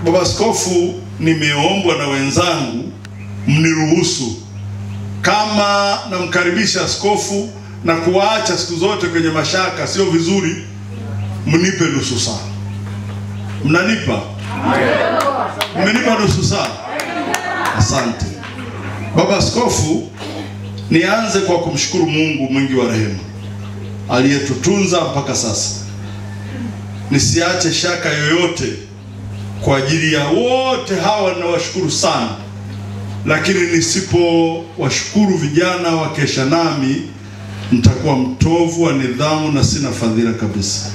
Baba Askofu, nimeombwa na wenzangu mniruhusu kama namkaribisha askofu na kuwaacha siku zote kwenye mashaka sio vizuri, mnipe nusu saa. Mnanipa? Mmenipa nusu saa? Asante. Baba Askofu, nianze kwa kumshukuru Mungu mwingi wa rehema aliyetutunza mpaka sasa. Nisiache shaka yoyote kwa ajili ya wote hawa, ninawashukuru sana. Lakini nisipo washukuru vijana wa Kesha Nami, nitakuwa mtovu wa nidhamu na sina fadhila kabisa.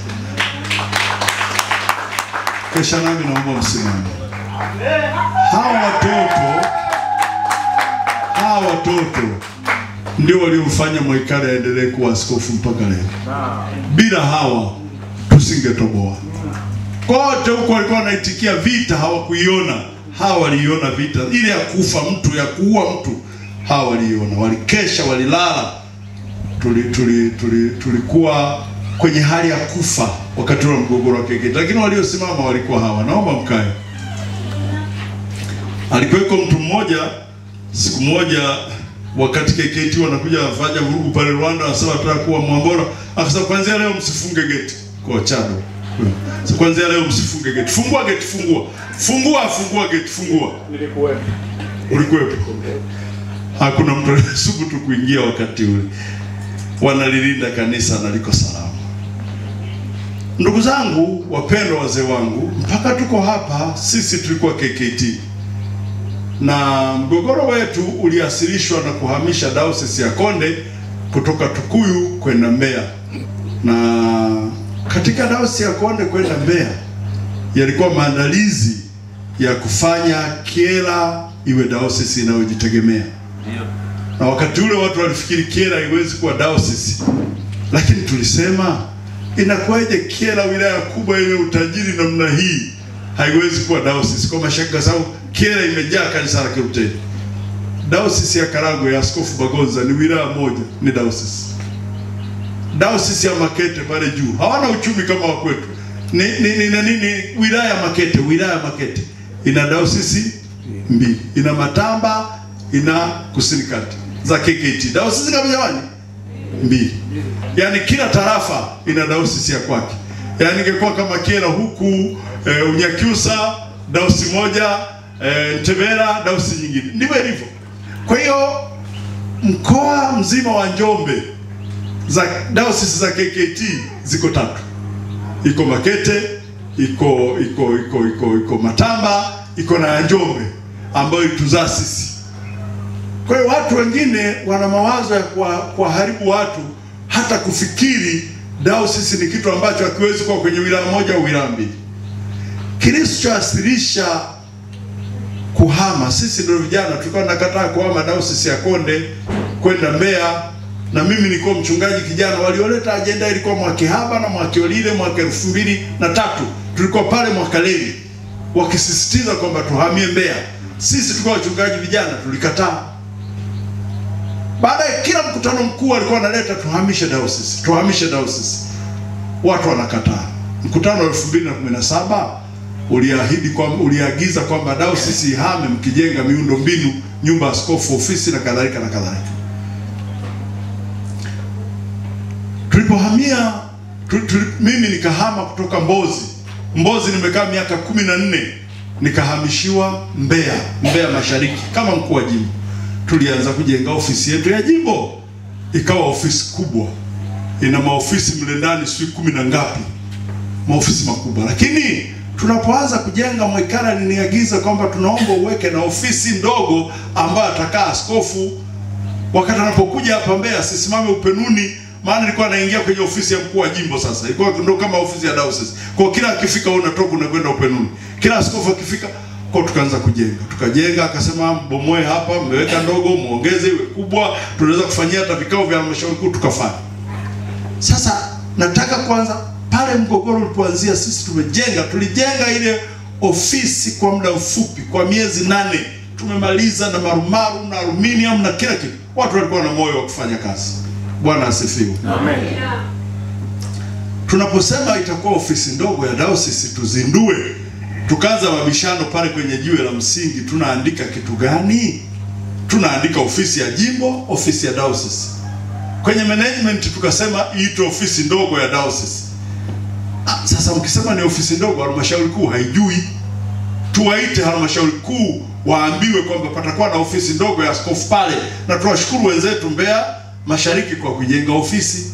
Kesha Nami, naomba msimame. Hawa watoto ndio waliomfanya Mwaikale aendelee kuwa askofu mpaka leo. Bila hawa tusingetoboa. Kote huko walikuwa wanaitikia vita, hawakuiona. Hawa waliiona vita ile ya kufa mtu, ya kuua mtu. Hawa waliiona, walikesha, walilala. Tulikuwa kwenye hali ya kufa wakati wa mgogoro wa KKT, lakini waliosimama walikuwa hawa. Naomba mkae. Alikuweko mtu mmoja siku moja wakati KKT wanakuja wafanya vurugu pale Rwanda, anasema tunataka kuwa Mwambora. Akasema kuanzia leo msifunge geti kwa Chado. So kuanzia leo msifunge geti. Fungua geti, fungua geti, fungua. Nilikuwepo. Ulikuwepo? Hakuna mtu asubutu kuingia wakati ule. Wanalilinda kanisa na liko salama. Ndugu zangu, wapendwa, wazee wangu, mpaka tuko hapa sisi tulikuwa KKT. Na mgogoro wetu uliasilishwa na kuhamisha diocese ya Konde kutoka Tukuyu kwenda Mbeya. Na katika diocese ya Konde kwenda Mbeya yalikuwa maandalizi ya kufanya Kyela iwe diocese inayojitegemea. Na wakati ule watu walifikiri Kyela haiwezi kuwa diocese. Lakini tulisema inakuwaje Kyela, wilaya kubwa yenye utajiri namna hii, haiwezi kuwa diocese? Kwa mashaka sababu Kyela imejaa kanisa la Kilutheri. Diocese ya Karagwe ya Askofu Bagonza ni wilaya moja, ni diocese. Diocese ya Makete pale juu hawana uchumi kama wa kwetu. Ni wilaya ya Makete ina diocese mbili. Ina Matamba, ina Kusini Kati za KKT. Diocese kama jamani mbili. Yaani kila tarafa ina diocese ya kwake. Yaani ingekuwa kama Kyela huku Unyakyusa diocese moja, Ntebera diocese nyingine. Ndivyo ilivyo. Kwa hiyo mkoa mzima wa Njombe za diocese za KKT ziko 3. Iko Makete, iko Matamba, iko na Njombe ambayo ituzaa sisi. Kwa hiyo watu wengine wana mawazo ya kuharibu watu, hata kufikiri diocese ni kitu ambacho hakiwezi kuwa kwenye wilaya moja au wilaya mbili. Kilichoasilisha kuhama, sisi ndio vijana tulikuwa tunakataa kuhama diocese ya Konde kwenda Mbeya. Na mimi nilikuwa mchungaji kijana, walioleta agenda ilikuwa Mwakihaba na Mwakiolile mwaka 2003. Tulikuwa pale Mwakaleli wakisisitiza kwamba tuhamie Mbeya. Sisi tulikuwa wachungaji vijana, tulikataa. Baadaye kila mkutano mkuu alikuwa analeta tuhamishe diocese. Watu wanakataa. Mkutano wa 2017 uliagiza kwamba diocese ihame mkijenga miundo mbinu, nyumba askofu, ofisi na kadhalika na kadhalika. Tulipohamia mimi nikahama kutoka Mbozi nimekaa miaka 14, nikahamishiwa Mbeya Mashariki kama mkuu wa jimbo. Tulianza kujenga ofisi yetu ya jimbo, ikawa ofisi kubwa, ina maofisi mle ndani sio 10 na ngapi, maofisi makubwa. Lakini tunapoanza kujenga, Mwaikale aliniagiza kwamba tunaomba uweke na ofisi ndogo ambayo atakaa askofu. Wakati anapokuja hapa Mbeya sisimame upenuni, maana nilikuwa naingia kwenye ofisi ya mkuu wa jimbo. Sasa ilikuwa ndio kama ofisi ya diocese. Kwa kila akifika unatoka unakwenda upenuni. Kila askofu akifika, kwa tukaanza kujenga. Tukajenga, akasema mbomoe hapa, mmeweka ndogo, muongeze iwe kubwa, tunaweza kufanyia hata vikao vya halmashauri kuu, tukafanya. Sasa nataka kwanza pale mgogoro ulipoanzia, sisi tulijenga ile ofisi kwa muda mfupi, kwa miezi 8 tumemaliza, na marumaru na aluminium na kila kitu. Watu walikuwa na moyo wa kufanya kazi. Bwana asifiwe. Amen. Tunaposema itakuwa ofisi ndogo ya diocese tuzindue, Tukaanza mabishano pale kwenye jiwe la msingi, tunaandika kitu gani? Tunaandika ofisi ya jimbo, ofisi ya diocese. Kwenye management tukasema iitwe ofisi ndogo ya diocese. Sasa mkisema ni ofisi ndogo, halmashauri kuu haijui. Tuwaite halmashauri kuu waambiwe kwamba patakuwa na ofisi ndogo ya askofu pale, na tuwashukuru wenzetu Mbeya Mashariki kwa kujenga ofisi.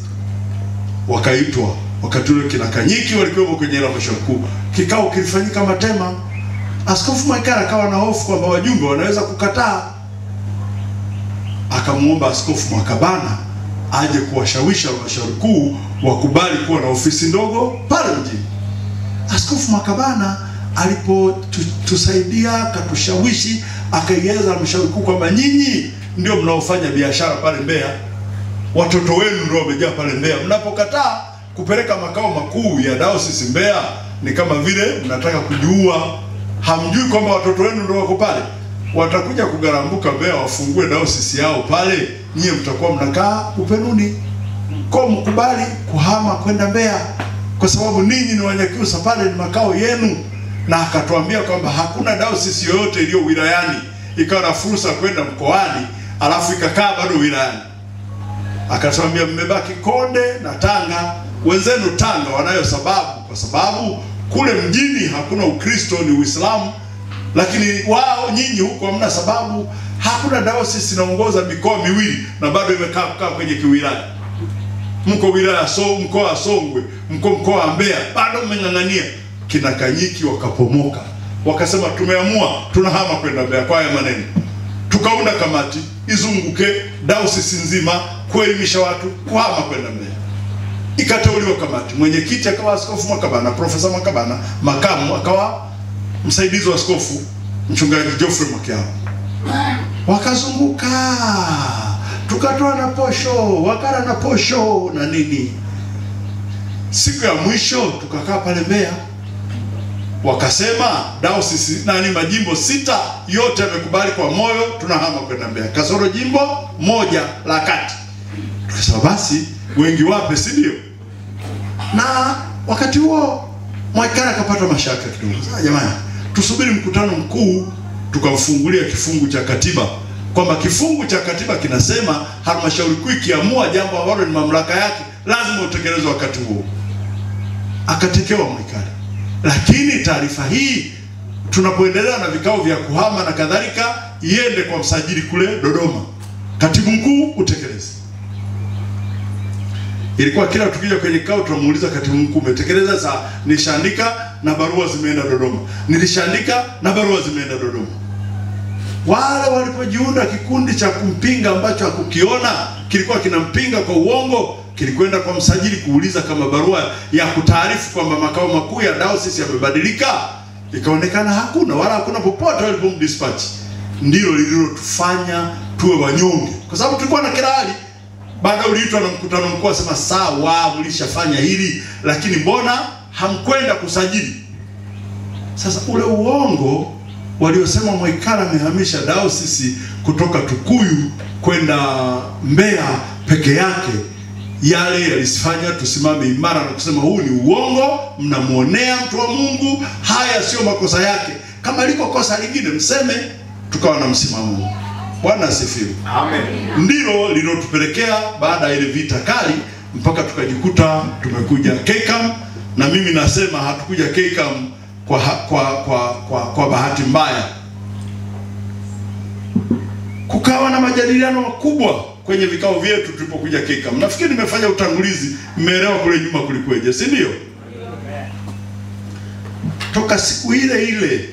Wakaitwa, wakati ule kina Kanyiki walikuwa kwenye halmashauri kuu. Kikao kilifanyika Matema. Askofu Maikara akawa na hofu kwamba wajumbe wanaweza kukataa. Akamuomba Askofu Mwakabana aje kuwashawishi halmashauri kuu wakubali kuwa na ofisi ndogo pale mjini. Askofu Mwakabana alipotusaidia, katushawishi, akaieleza halmashauri kuu kwamba nyinyi ndio mnaofanya biashara pale Mbeya, watoto wenu ndio wamejaa pale Mbeya. Mnapokataa kupeleka makao makuu ya diocese Mbeya, ni kama vile mnataka kujiua. Hamjui kwamba watoto wenu ndio wako pale, watakuja kugarambuka Mbeya wafungue diocese yao pale, nyie mtakuwa mnakaa upenuni. Kwa mkubali kuhama kwenda Mbeya, kwa sababu ninyi ni Wanyakyusa, pale ni makao yenu. Na akatuambia kwamba hakuna diocese yoyote iliyo wilayani ikawa na fursa kwenda mkoani alafu ikakaa bado wilayani. Akatuambia mmebaki Konde na Tanga. Wenzenu Tanga wanayo sababu, kwa sababu kule mjini hakuna Ukristo, ni Uislamu. Lakini wao nyinyi huko hamna sababu. Hakuna diocese inaongoza mikoa miwili na bado imekaa kwenye kiwilaya. Mko wilaya mkoa wa Songwe, mkoa wa Mbeya, bado mmeng'ang'ania. Kina Kanyiki wakapomoka, wakasema tumeamua tunahama kwenda Mbeya. Kwa haya maneno tukaunda kamati izunguke diocese nzima kuelimisha watu kuhama kwenda Mbeya. Ikateuliwa kamati, mwenyekiti akawa Askofu Mwakabana, Profesa Mwakabana, makamu akawa msaidizi wa askofu Mchungaji Geoffrey Mwakyao. Wakazunguka, tukatoa na posho, wakala na posho na nini. Siku ya mwisho tukakaa pale Mbeya, wakasema diocese majimbo 6 yote yamekubali kwa moyo tunahama kwenda Mbeya, kasoro jimbo moja la kati. Tukasema basi wengi wape, si ndio? Na wakati huo Mwaikara akapata mashaka kidogo. Jamani, tusubiri mkutano mkuu tukamfungulia kifungu cha katiba, kwamba kifungu cha katiba kinasema halmashauri kuu ikiamua jambo ambalo ni mamlaka yake lazima utekelezwe wakati huo. Akatekewa Mwaikara. Lakini taarifa hii tunapoendelea na vikao vya kuhama na kadhalika, iende kwa msajili kule Dodoma, katibu mkuu utekeleze. Ilikuwa kila tukija kwenye kikao tunamuuliza katibu mkuu, umetekeleza? Sasa nishaandika na barua zimeenda Dodoma, nilishaandika na barua zimeenda Dodoma. Wale walipojiunda kikundi cha kumpinga ambacho hakukiona kilikuwa kinampinga kwa uongo, kilikwenda kwa msajili kuuliza kama barua ya kutaarifu kwamba makao makuu ya diocese yamebadilika. Ikaonekana hakuna, wala hakuna popote walipomdispatch. Ndilo lililotufanya tuwe wanyonge, kwa sababu tulikuwa na kila hali. Baada uliitwa na mkutano mkuu asema sawa, mlishafanya hili, lakini mbona hamkwenda kusajili? Sasa ule uongo waliosema Mwaikara amehamisha diocese kutoka Tukuyu kwenda Mbeya peke yake, yale yalisifanya tusimame imara na kusema huu ni uongo, mnamuonea mtu wa Mungu, haya sio makosa yake. Kama liko kosa lingine mseme. Tukawa na msimamo. Bwana asifiwe. Amen. Ndilo lilotupelekea baada ya ile vita kali mpaka tukajikuta tumekuja KCAM, na mimi nasema hatukuja KCAM kwa bahati mbaya. Kukawa na majadiliano makubwa kwenye vikao vyetu tulipokuja KCAM. Nafikiri nimefanya utangulizi, mmeelewa kule nyuma kulikweje, si ndio? Toka siku ile ile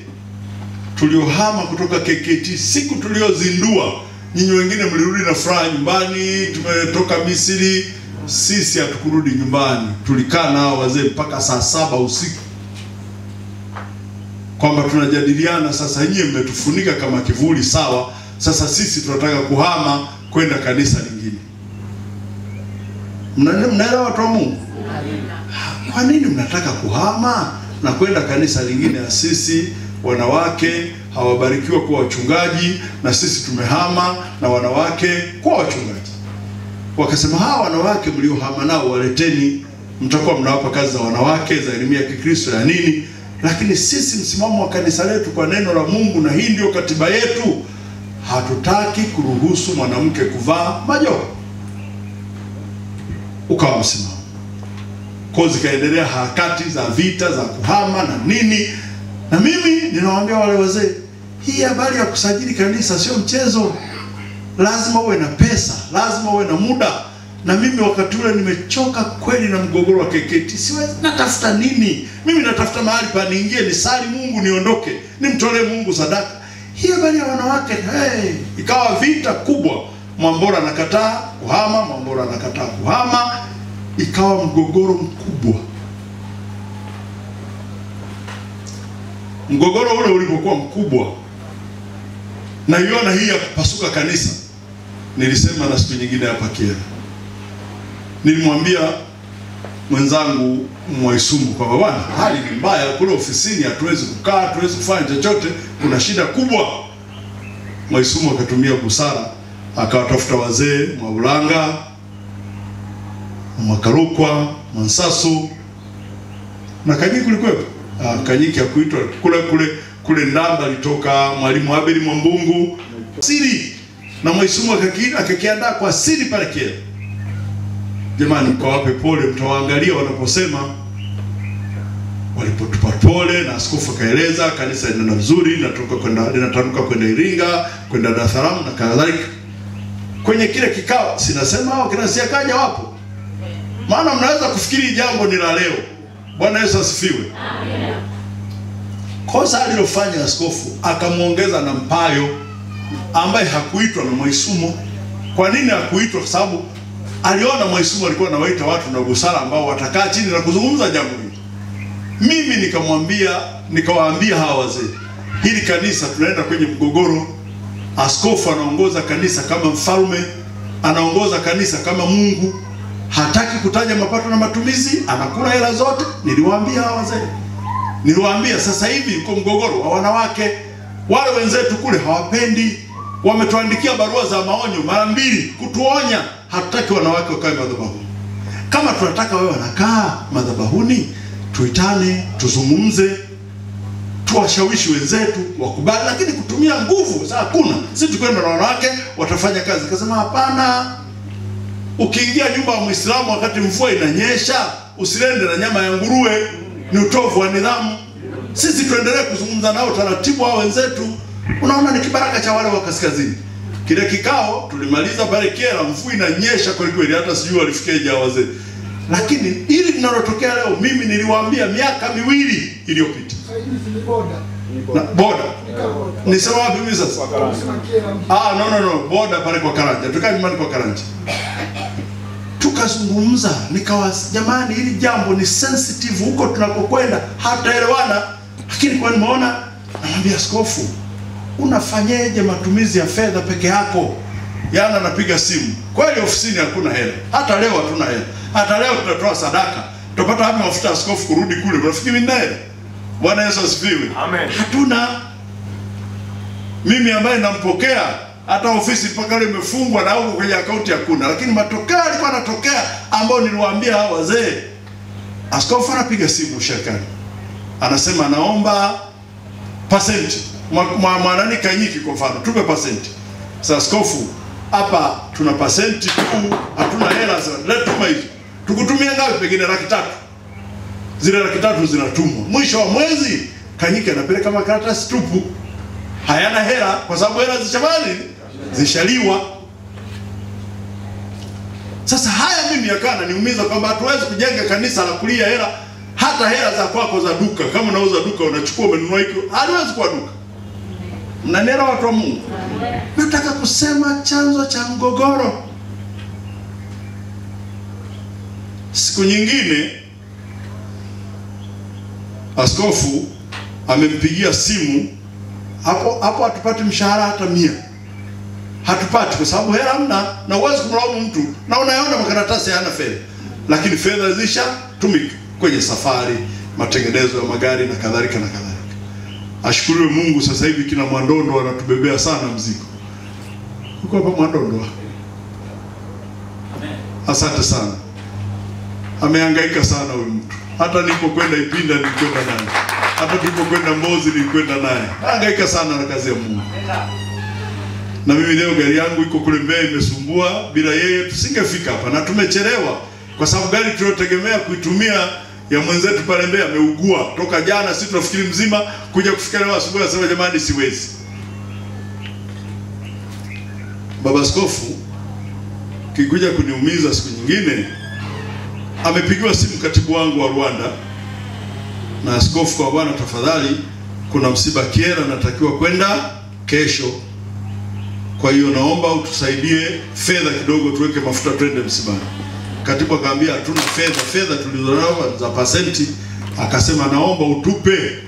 tuliohama kutoka KKT, siku tuliozindua, nyinyi wengine mlirudi na furaha nyumbani, tumetoka Misri. Sisi hatukurudi nyumbani, tulikaa nao wazee mpaka saa 7 usiku, kwamba tunajadiliana, sasa nyinyi mmetufunika kama kivuli, sawa, sasa sisi tunataka kuhama kwenda kanisa lingine. Mnaelewa watu wa Mungu? Kwa nini mnataka kuhama na kwenda kanisa lingine? Sisi wanawake hawabarikiwa kuwa wachungaji, na sisi tumehama na wanawake kuwa wachungaji. Wakasema hawa wanawake mliohama nao waleteni, mtakuwa mnawapa kazi za wanawake, za elimu ya Kikristo ya nini. Lakini sisi msimamo wa kanisa letu kwa neno la Mungu, na hii ndio katiba yetu, hatutaki kuruhusu mwanamke kuvaa majoho. Ukawa msimamo. Kozi kaendelea harakati za vita za kuhama na nini. Na mimi ninawaambia wale wazee, hii habari ya kusajili kanisa sio mchezo. Lazima uwe na pesa, lazima uwe na muda. Na mimi wakati ule nimechoka kweli na mgogoro wa KKKT. Siwezi, natafuta nini? Mimi natafuta mahali pa niingie, nisali Mungu, niondoke, nimtolee Mungu sadaka. Hii habari ya wanawake, ikawa vita kubwa. Mwambola anakataa kuhama, Mwambola anakataa kuhama. Ikawa mgogoro mkubwa. Mgogoro ule ulipokuwa mkubwa, na iona hii ya kupasuka kanisa, nilisema na siku nyingine hapa Kyela. Nilimwambia mwenzangu Mwaisumu kwamba bwana, hali ni mbaya kule ofisini, hatuwezi kukaa, hatuwezi kufanya chochote, kuna shida kubwa. Mwaisumu akatumia busara, akawatafuta wazee Mwaulanga, Mwakarukwa, Mansasu na Kanyiki kulikwepo. Kanyiki hakuitwa kule Ndamba alitoka Mwalimu Abeli Mwambungu siri, na Mwaisumu akakiandaa kwa siri pale Kyela. Jamani, kwa wape pole, mtawaangalia wanaposema. Walipotupa pole na askofu akaeleza kanisa linaenda vizuri, linatanuka kwenda Iringa, kwenda Dar es Salaam na kadhalika. Kwenye kile kikao sinasema hao kina Siakaja wapo. Maana mnaweza kufikiri jambo ni la leo. Bwana Yesu asifiwe. Amen. Kosa alilofanya askofu, akamuongeza na Mpayo ambaye hakuitwa na Mwaisumu. Kwa nini hakuitwa? Kwa sababu aliona Mwaisumu alikuwa anawaita watu na busara ambao watakaa chini na kuzungumza jambo hili. Mimi nikawaambia hawa wazee, hili kanisa tunaenda kwenye mgogoro. Askofu anaongoza kanisa kama mfalme, anaongoza kanisa kama Mungu. Hataki kutaja mapato na matumizi, anakula hela zote. Niliwaambia hawa wazee. Niliwaambia sasa hivi uko mgogoro wa wanawake. Wale wenzetu kule hawapendi. Wametuandikia barua za maonyo mara 2 kutuonya, hatutaki wanawake wakae madhabahuni. Kama tunataka wewe wanakaa madhabahuni, tuitane, tuzungumze, tuwashawishi wenzetu wakubali, lakini kutumia nguvu sasa hakuna. Sisi tukwenda na wanawake watafanya kazi. Kasema hapana. Ukiingia nyumba ya Muislamu wakati mvua inanyesha, usilende na nyama ya nguruwe, ni utovu wa nidhamu. Sisi tuendelee kuzungumza nao taratibu hao wenzetu. Unaona ni kibaraka cha wale wa kaskazini. Kile kikao tulimaliza pale Kyela, mvua inanyesha kweli kweli, hata sijui walifikiaje hao wazee. Lakini ili linalotokea leo, mimi niliwaambia miaka 2 iliyopita. Boda. Nisema wapi mimi sasa? No, boda pale kwa Karanja. Tukaa nyumbani kwa Karanja. Tukazungumza, nikawa jamani, hili jambo ni sensitive huko tunakokwenda, hataelewana. Lakini kwa nimeona, namwambia askofu, unafanyaje matumizi ya fedha peke yako? Yana anapiga simu. Kweli ofisini hakuna hela. Hata leo hatuna hela. Hata leo tutatoa sadaka. Tutapata wapi mafuta askofu kurudi kule? Unafikiri mimi ninaye? Bwana Yesu asifiwe. Amen. Hatuna. Mimi ambaye nampokea hata ofisi mpaka leo imefungwa na huko kwenye akaunti hakuna. Lakini matokeo alikuwa yanatokea ambao niliwaambia hao wazee. Askofu anapiga simu shakani. Anasema naomba pasenti. Mwanani Kanyiki kwa mfano, tupe pasenti. Sasa askofu, hapa tuna pasenti tu, hatuna hela sana. Leta tuma hizo. Tukutumia ngapi? Pengine 300,000. Zile 300,000 zinatumwa. Mwisho wa mwezi Kanyiki anapeleka makaratasi tupu. Hayana hela kwa sababu hela zishaliwa. Sasa haya mimi yakana niumiza kwamba hatuwezi kujenga kanisa la kulia hela. Hata hela za kwako za duka, kama unauza duka unachukua umenunua hiko, haliwezi kuwa duka. Mnanena watu wa Mungu. Nataka kusema chanzo cha mgogoro. Siku nyingine askofu amempigia simu, hapo hatupati mshahara hata 100. Hatupati kwa sababu hela hamna, na uwezi kumlaumu mtu. Na unaona makaratasi hayana fedha. Lakini fedha zishatumika kwenye safari, matengenezo ya magari na kadhalika na kadhalika. Ashukuriwe Mungu, sasa hivi kina Mwandondo anatubebea sana mzigo. Uko hapa Mwandondo? Asante sana. Amehangaika sana huyu mtu. Hata nilipokwenda Ipinda nilikwenda naye. Hata tulipokwenda Mbozi nilikwenda naye. Hangaika sana na kazi ya Mungu. Na mimi leo gari yangu iko kule Mbeya imesumbua, bila yeye tusingefika hapa na tumechelewa kwa sababu gari tuliyotegemea kuitumia ya mwenzetu pale Mbeya ameugua toka jana. Sisi tunafikiri mzima, kuja kufika leo asubuhi asema jamani siwezi. Baba Askofu kikuja kuniumiza siku nyingine, amepigiwa simu katibu wangu wa Rwanda na askofu, kwa bwana tafadhali kuna msiba Kiera natakiwa kwenda kesho, kwa hiyo naomba utusaidie fedha kidogo tuweke mafuta twende msibani. Katibu akaambia hatuna fedha tulizonazo za pasenti. Akasema naomba utupe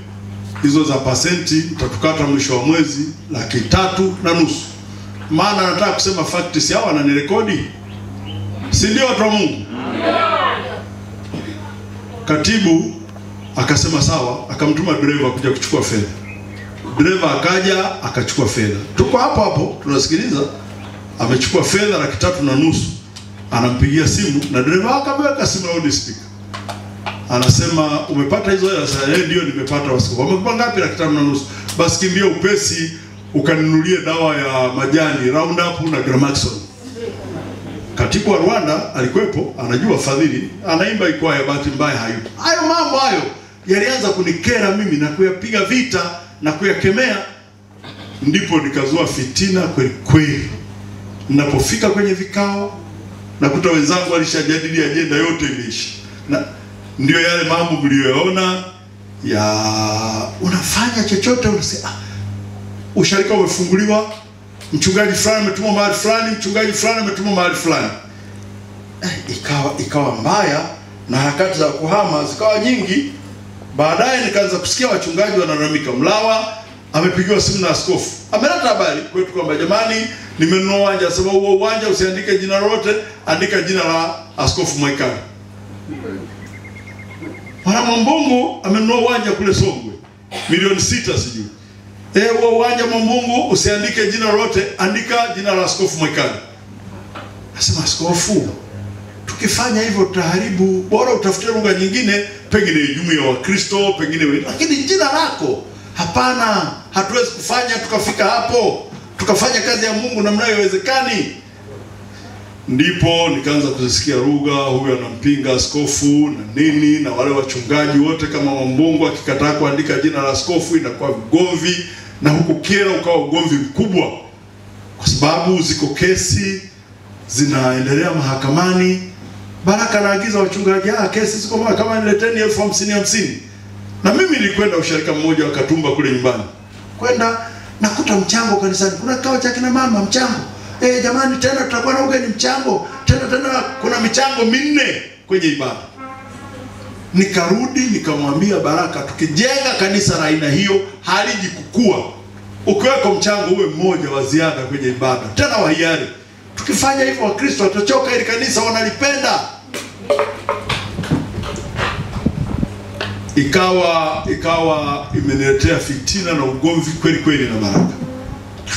hizo za pasenti, utatukata mwisho wa mwezi 3,500. Maana nataka kusema facts, si hawa wananirekodi, si ndio watu wa Mungu? Katibu akasema sawa, akamtuma dereva kuja kuchukua fedha. Dereva akaja akachukua fedha. Tuko hapo hapo tunasikiliza, amechukua fedha 3,500. Anampigia simu na dereva akamweka simu loud speaker. Anasema umepata hizo hela? Sasa ndio nimepata. Wasikiliza, wamekupa ngapi? 5,500. Basi kimbia upesi ukaninunulie dawa ya majani Roundup na Gramaxon. Katibu wa Rwanda alikuwepo, anajua fadhili, anaimba ikwaya, bahati mbaya hayupo. Hayo mambo hayo yalianza kunikera mimi na kuyapiga vita na kuyakemea, ndipo nikazua fitina kweli kweli. Ninapofika kwenye vikao nakuta wenzangu walishajadili ajenda yote imeisha. Na ndio yale mambo mlioyaona ya unafanya chochote unasema usharika umefunguliwa, mchungaji fulani ametumwa mahali fulani, mchungaji fulani ametumwa mahali fulani. Ikawa mbaya na harakati za kuhama zikawa nyingi. Baadaye nikaanza kusikia wachungaji wanalalamika, Mlawa amepigiwa simu na askofu, ameleta habari kwetu kwamba jamani nimenunua uwanja, sababu huo uwanja usiandike jina lolote, andika jina la Askofu Mwaikali. Mwana Mwambungu amenunua uwanja kule Songwe milioni 6 sijui. Huo uwanja Mwambungu usiandike jina lolote, andika jina la Askofu Mwaikali. Nasema askofu, tukifanya hivyo tutaharibu, bora utafute lugha nyingine, pengine jumuiya wa Kristo, pengine lakini jina lako hapana. Hatuwezi kufanya tukafika hapo tukafanya kazi ya Mungu namna haiwezekani. Ndipo nikaanza kuzisikia lugha, huyu anampinga askofu na nini, na wale wachungaji wote kama Mwambungu akikataa kuandika jina la askofu inakuwa gomvi, na huko Kiera ukawa ugomvi mkubwa kwa sababu ziko kesi zinaendelea mahakamani. Baraka anaagiza wachungaji, kesi ziko mahakamani, leteni 50,050. Na mimi nilikwenda usharika mmoja wa Katumba kule nyumbani. Kwenda nakuta mchango kanisani. Kuna kikao cha kina mama mchango. Jamani tena tutakuwa na ugeni mchango. Tena kuna michango 4 kwenye ibada. Nikarudi nikamwambia Baraka, tukijenga kanisa la aina hiyo haliji kukua. Ukiweka mchango uwe mmoja wa ziada kwenye ibada, tena wa hiari. Tukifanya hivyo Wakristo watachoka, ili kanisa wanalipenda. Ikawa imeniletea fitina na ugomvi kweli kweli na Baraka.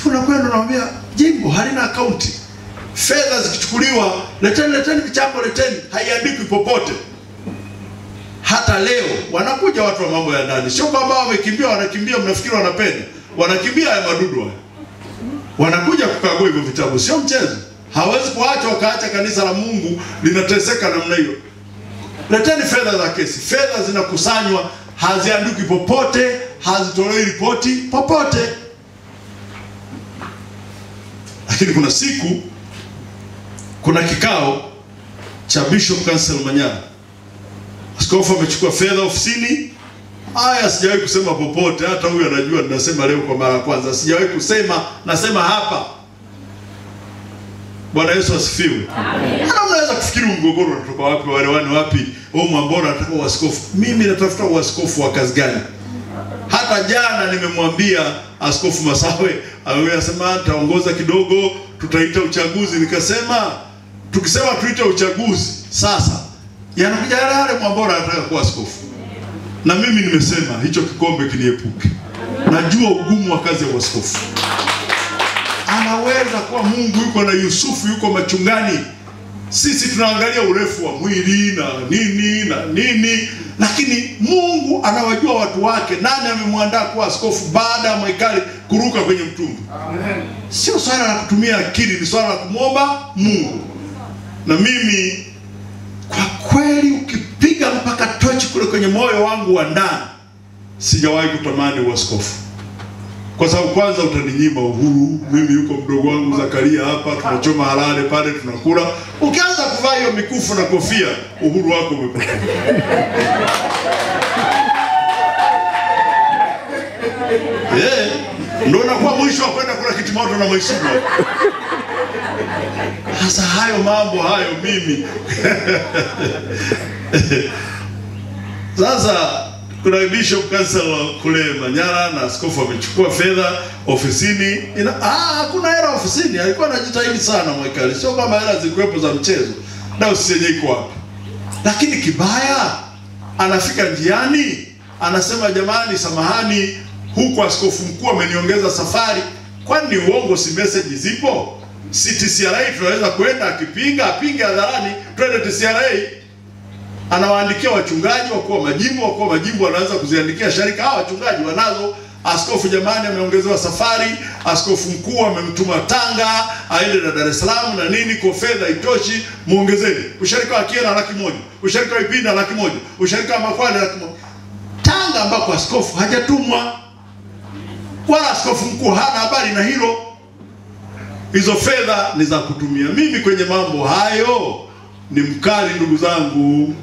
Kuna kwenda naambia jimbo halina akaunti. Fedha zikichukuliwa, leteni michango, leteni, haiandikwi popote. Hata leo wanakuja watu wa mambo ya ndani. Sio kwamba wamekimbia, wanakimbia mnafikiri wanapenda. Wanakimbia ya madudu haya. Wanakuja kukagua hivyo vitabu, sio mchezo. Hawezi kuacha wakaacha kanisa la Mungu linateseka namna hiyo. Leteni fedha za kesi. Fedha zinakusanywa, haziandiki popote, hazitolewi ripoti popote. Lakini kuna siku kuna kikao cha Bishop Council Manyara. Askofu amechukua fedha ofisini. Sijawahi kusema popote, hata huyu anajua ninasema leo kwa mara ya kwanza. Sijawahi kusema, nasema hapa. Bwana Yesu asifiwe. Amen. Unaweza kufikiri mgogoro unatoka wapi, wale wapi? Mwambora anataka uaskofu. Mimi natafuta uaskofu wa kazi gani? Hata jana nimemwambia Askofu Masawe, anasema taongoza kidogo, tutaita uchaguzi. Nikasema tukisema tuite uchaguzi sasa, yanakuja yale Mwambora anataka kuwa askofu. Na mimi nimesema hicho kikombe kiniepuke. Najua ugumu wa kazi ya uaskofu. Anaweza kuwa Mungu yuko na Yusufu yuko machungani. Sisi tunaangalia urefu wa mwili na nini, lakini Mungu anawajua watu wake. Nani amemwandaa kuwa askofu baada ya Mwaikali kuruka kwenye mtumbi? Amen. Sio swala la kutumia akili, ni swala la kumwomba Mungu. Na mimi kwa kweli ukipiga mpaka tochi kule kwenye moyo wangu wa ndani, sijawahi kutamani uaskofu. Kwa sababu kwanza utaninyima uhuru. Mimi yuko mdogo wangu Zakaria hapa, tunachoma halale pale, tunakula. Ukianza kuvaa hiyo mikufu na kofia, uhuru wako umepotea. Ndio unakuwa mwisho wa kwenda kula kitimoto na Mwaisumu. Sasa hayo mambo hayo mimi. Sasa kuna bishop council kule Manyara na askofu amechukua fedha ofisini. Hakuna hela ofisini. Alikuwa anajitahidi sana Mwaikali. Sio kama hela zilikuwepo za mchezo. Na usiyenye iko wapi. Lakini kibaya anafika njiani, anasema jamani samahani, huku askofu mkuu ameniongeza safari. Kwani uongo? Si message zipo? Si TCRA tunaweza kwenda, akipinga apinge hadharani, twende TCRA. Anawaandikia wachungaji, wakuu wa majimbo wanaanza kuziandikia sharika. Hawa wachungaji wanazo, askofu jamani ameongezewa safari, askofu mkuu amemtuma Tanga aende na Dar es Salaam na nini, kwa fedha itoshi, muongezeni. Usharika wa Kiera 100,000, usharika wa Ipinda 100,000, usharika wa Makwale 100,000. Tanga ambako askofu hajatumwa, wala askofu mkuu hana habari na hilo. Hizo fedha ni za kutumia. Mimi kwenye mambo hayo ni mkali, ndugu zangu.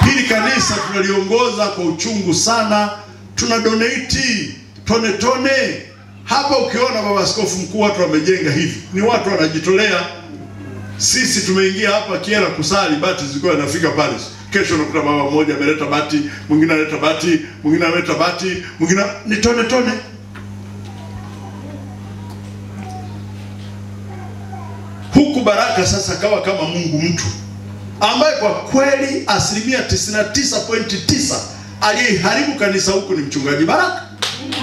Hili kanisa tunaliongoza kwa uchungu sana. Tuna donate tone. Hapa ukiona baba askofu mkuu watu wamejenga hivi, ni watu wanajitolea. Sisi tumeingia hapa Kiera kusali, bati zilikuwa zinafika pale. Kesho unakuta baba mmoja ameleta bati, mwingine analeta bati, mwingine ameleta bati, mwingine ni tone. Huku Baraka sasa kawa kama Mungu mtu, ambaye kwa kweli 99.9% aliyeharibu kanisa huku ni mchungaji Baraka. 99.9.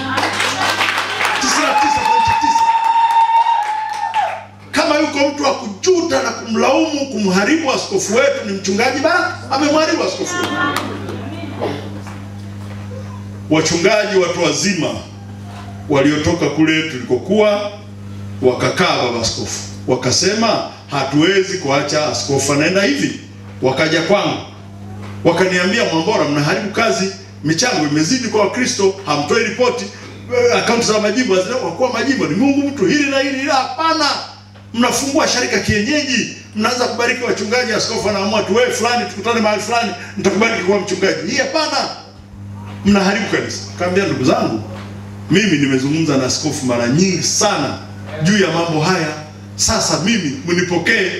Kama yuko mtu wa kujuta na kumlaumu, kumharibu askofu wetu, ni mchungaji Baraka. Amemharibu askofu wetu. Wachungaji watu wazima waliotoka kule tulikokuwa wakakaa baba askofu, wakasema hatuwezi kuacha askofu anaenda hivi. Wakaja kwangu wakaniambia, Mwambora, mnaharibu kazi, michango imezidi kwa Wakristo, hamtoi ripoti, akaunti za majimbo kwa majimbo ni Mungu mtu, hili na hili. Hapana, mnafungua sharika kienyeji, mnaanza kubariki wachungaji, askofu anaamua tu wewe fulani tukutane mahali fulani nitakubariki kwa mchungaji. Hii hapana, mnaharibu kanisa. Kaambia, ndugu zangu, mimi nimezungumza na askofu mara nyingi sana juu ya mambo haya. Sasa mimi mnipokee.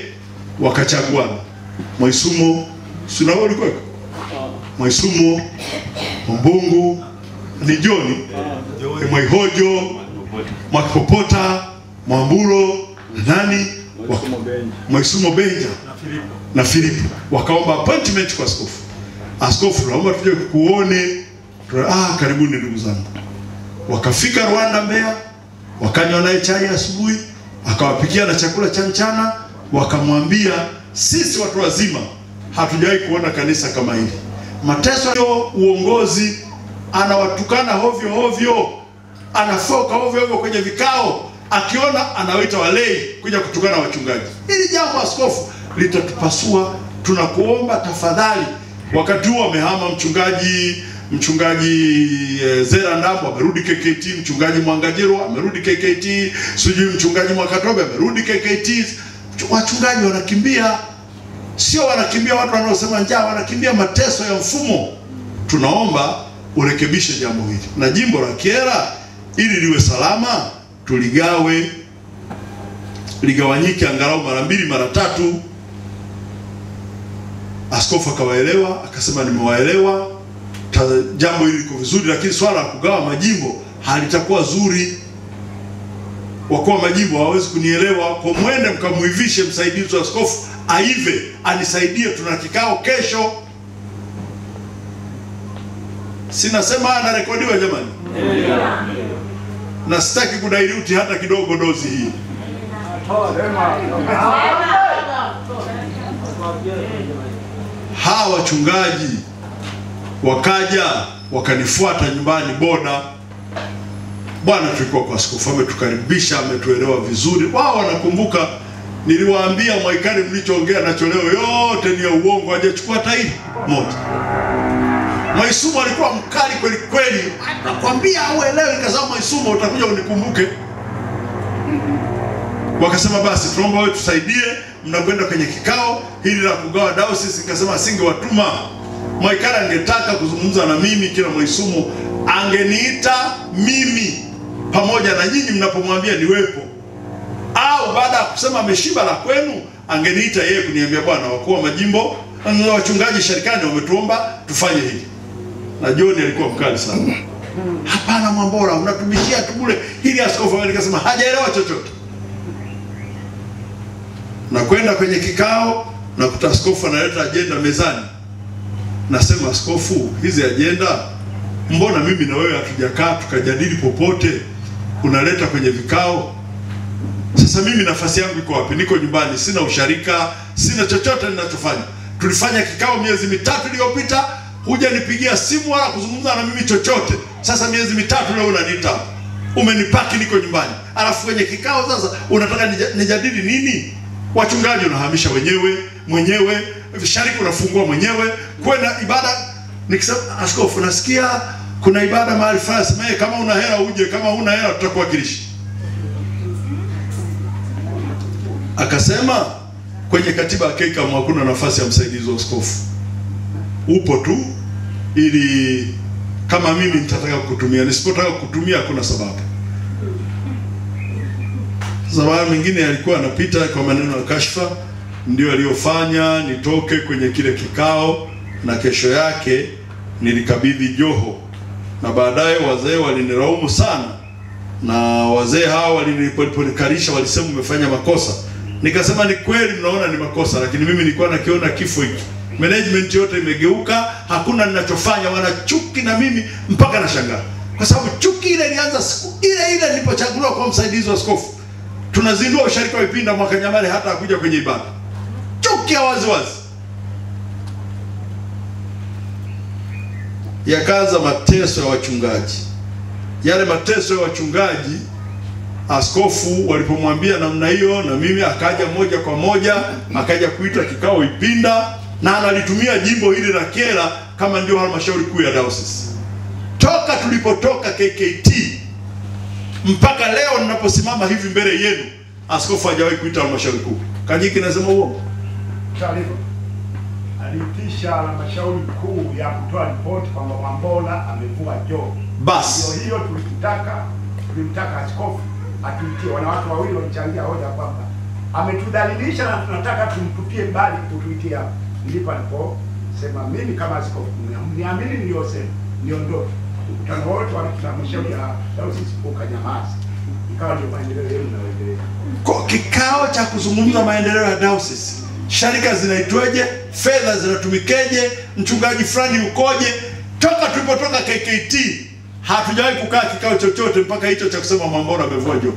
Wakachaguana Mwaisumo, sina wao ulikuwa Mwaisumo, Mbungu, ni Joni, Mwaihojo, Mwakipopota, Mwamburo, nani, Mwaisumo Benja na Filipo. Wakaomba appointment kwa askofu. Askofu, naomba tuje kukuone. Karibuni ndugu zangu. Wakafika Rwanda Mbeya, wakanywa naye chai asubuhi, akawapikia na chakula cha mchana. Wakamwambia, sisi watu wazima hatujawahi kuona kanisa kama hili. Mateso uongozi, anawatukana hovyo, anafoka hovyo kwenye vikao, akiona anawaita walei kuja kutukana wachungaji. Hili jambo askofu litatupasua, tunakuomba tafadhali. Wakati huo amehama mchungaji Zera Ndambo amerudi KKT, mchungaji Mwangajiro amerudi KKT, sijui mchungaji Mwakatobe amerudi KKT. Wachungaji wanakimbia, sio wanakimbia watu wanaosema njaa, wanakimbia mateso ya mfumo. Tunaomba urekebishe jambo hili, na jimbo la Kiera ili liwe salama ligawanyike angalau mara 2 mara 3. Askofu akawaelewa, akasema nimewaelewa, jambo hili liko vizuri, lakini swala la kugawa majimbo halitakuwa zuri. Wakuu wa majimbo hawawezi kunielewa, kwa mwende mkamuivishe msaidizi wa askofu aive anisaidie, tuna kikao kesho. Sinasema anarekodiwa jamani. Na sitaki kudairuti hata kidogo dozi hii. Hawa wachungaji wakaja wakanifuata nyumbani boda. Bwana, tulikuwa kwa askofu, ametukaribisha, ametuelewa vizuri. Wao wanakumbuka niliwaambia Mwaikali mlichoongea nacho leo yote ni ya uongo, hajachukua tairi moja. Mwaisumo alikuwa mkali kweli kweli, nakwambia uelewe. Nikasema Mwaisumo, utakuja unikumbuke. Wakasema basi tunaomba wewe tusaidie, mnakwenda kwenye kikao hili la kugawa diocese. Nikasema asingewatuma. Mwaikali angetaka kuzungumza na mimi, kila Mwaisumo angeniita mimi pamoja na nyinyi mnapomwambia niwepo, au baada ya kusema ameshiba la kwenu angeniita yeye kuniambia, bwana, wakuu wa majimbo na wachungaji sharikani wametuomba tufanye hili. Na John alikuwa mkali sana. Hapana Mwambola, mnatubishia tu bure hili askofu. Nikasema hajaelewa chochote. Na kwenda kwenye kikao na kuta askofu analeta agenda mezani. Nasema askofu, hizi agenda mbona mimi na wewe hatujakaa tukajadili popote, unaleta kwenye vikao? Sasa mimi nafasi yangu iko wapi? Niko nyumbani, sina usharika, sina chochote ninachofanya. Tulifanya kikao miezi mitatu iliyopita, huja nipigia simu wala kuzungumza na mimi chochote. Sasa miezi mitatu leo unaniita, umenipaki niko nyumbani. Alafu kwenye kikao sasa unataka nijadili nini? Wachungaji unahamisha mwenyewe, sharika unafungua mwenyewe, kwenda ibada. Nikisema askofu, nasikia kuna ibada mahali fulani, sema kama una hela uje, kama huna hela tutakuwakilisha. Akasema kwenye katiba ya KECAM hakuna nafasi ya msaidizi wa askofu, upo tu ili kama mimi nitataka kukutumia, nisipotaka kukutumia hakuna sababu. Sababu mengine alikuwa anapita kwa maneno ya kashfa, ndio aliyofanya nitoke kwenye kile kikao. Na kesho yake nilikabidhi joho, na baadaye wazee walinilaumu sana, na wazee hao waliniponikalisha, walisema umefanya makosa. Nikasema ni kweli, mnaona ni makosa, lakini mimi nilikuwa nakiona kifo hiki. Management yote imegeuka, hakuna ninachofanya, wana chuki na mimi mpaka nashangaa. Kwa sababu chuki ile ilianza siku ile nilipochaguliwa kwa msaidizi wa askofu. Tunazindua usharika wa Ipinda mwaka Nyamale, hata hakuja kwenye ibada. Chuki ya wazi. Yakaanza mateso ya wachungaji. Yale mateso ya wachungaji, askofu walipomwambia namna hiyo, na mimi akaja moja kwa moja, akaja kuita kikao Ipinda, na analitumia jimbo hili la Kyela kama ndio halmashauri kuu ya diocese. Toka tulipotoka KKT mpaka leo ninaposimama hivi mbele yenu, askofu hajawahi kuita halmashauri kuu. Kanyiki nasema uongo? Taarifa alitisha halmashauri kuu ya kutoa ripoti kwamba Mwambola amevua joo. Basi hiyo tulimtaka askofu atuitie. Wanawake wawili walichangia hoja kwamba ametudhalilisha na tunataka tumtupie mbali, kutuitie hapo. Ndipo aliposema mimi kama askofu niamini niliyosema niondoke. Mkutano wote wa halmashauri ya diocese ukanyamaza. Ikawa ndio maendeleo yenu na waendelea. Kwa kikao cha kuzungumza maendeleo ya diocese, sharika zinaitweje, fedha zinatumikeje, mchungaji fulani ukoje. Toka tulipotoka KKT hatujawahi kukaa kikao chochote mpaka hicho cha kusema Mwambola amevua joo.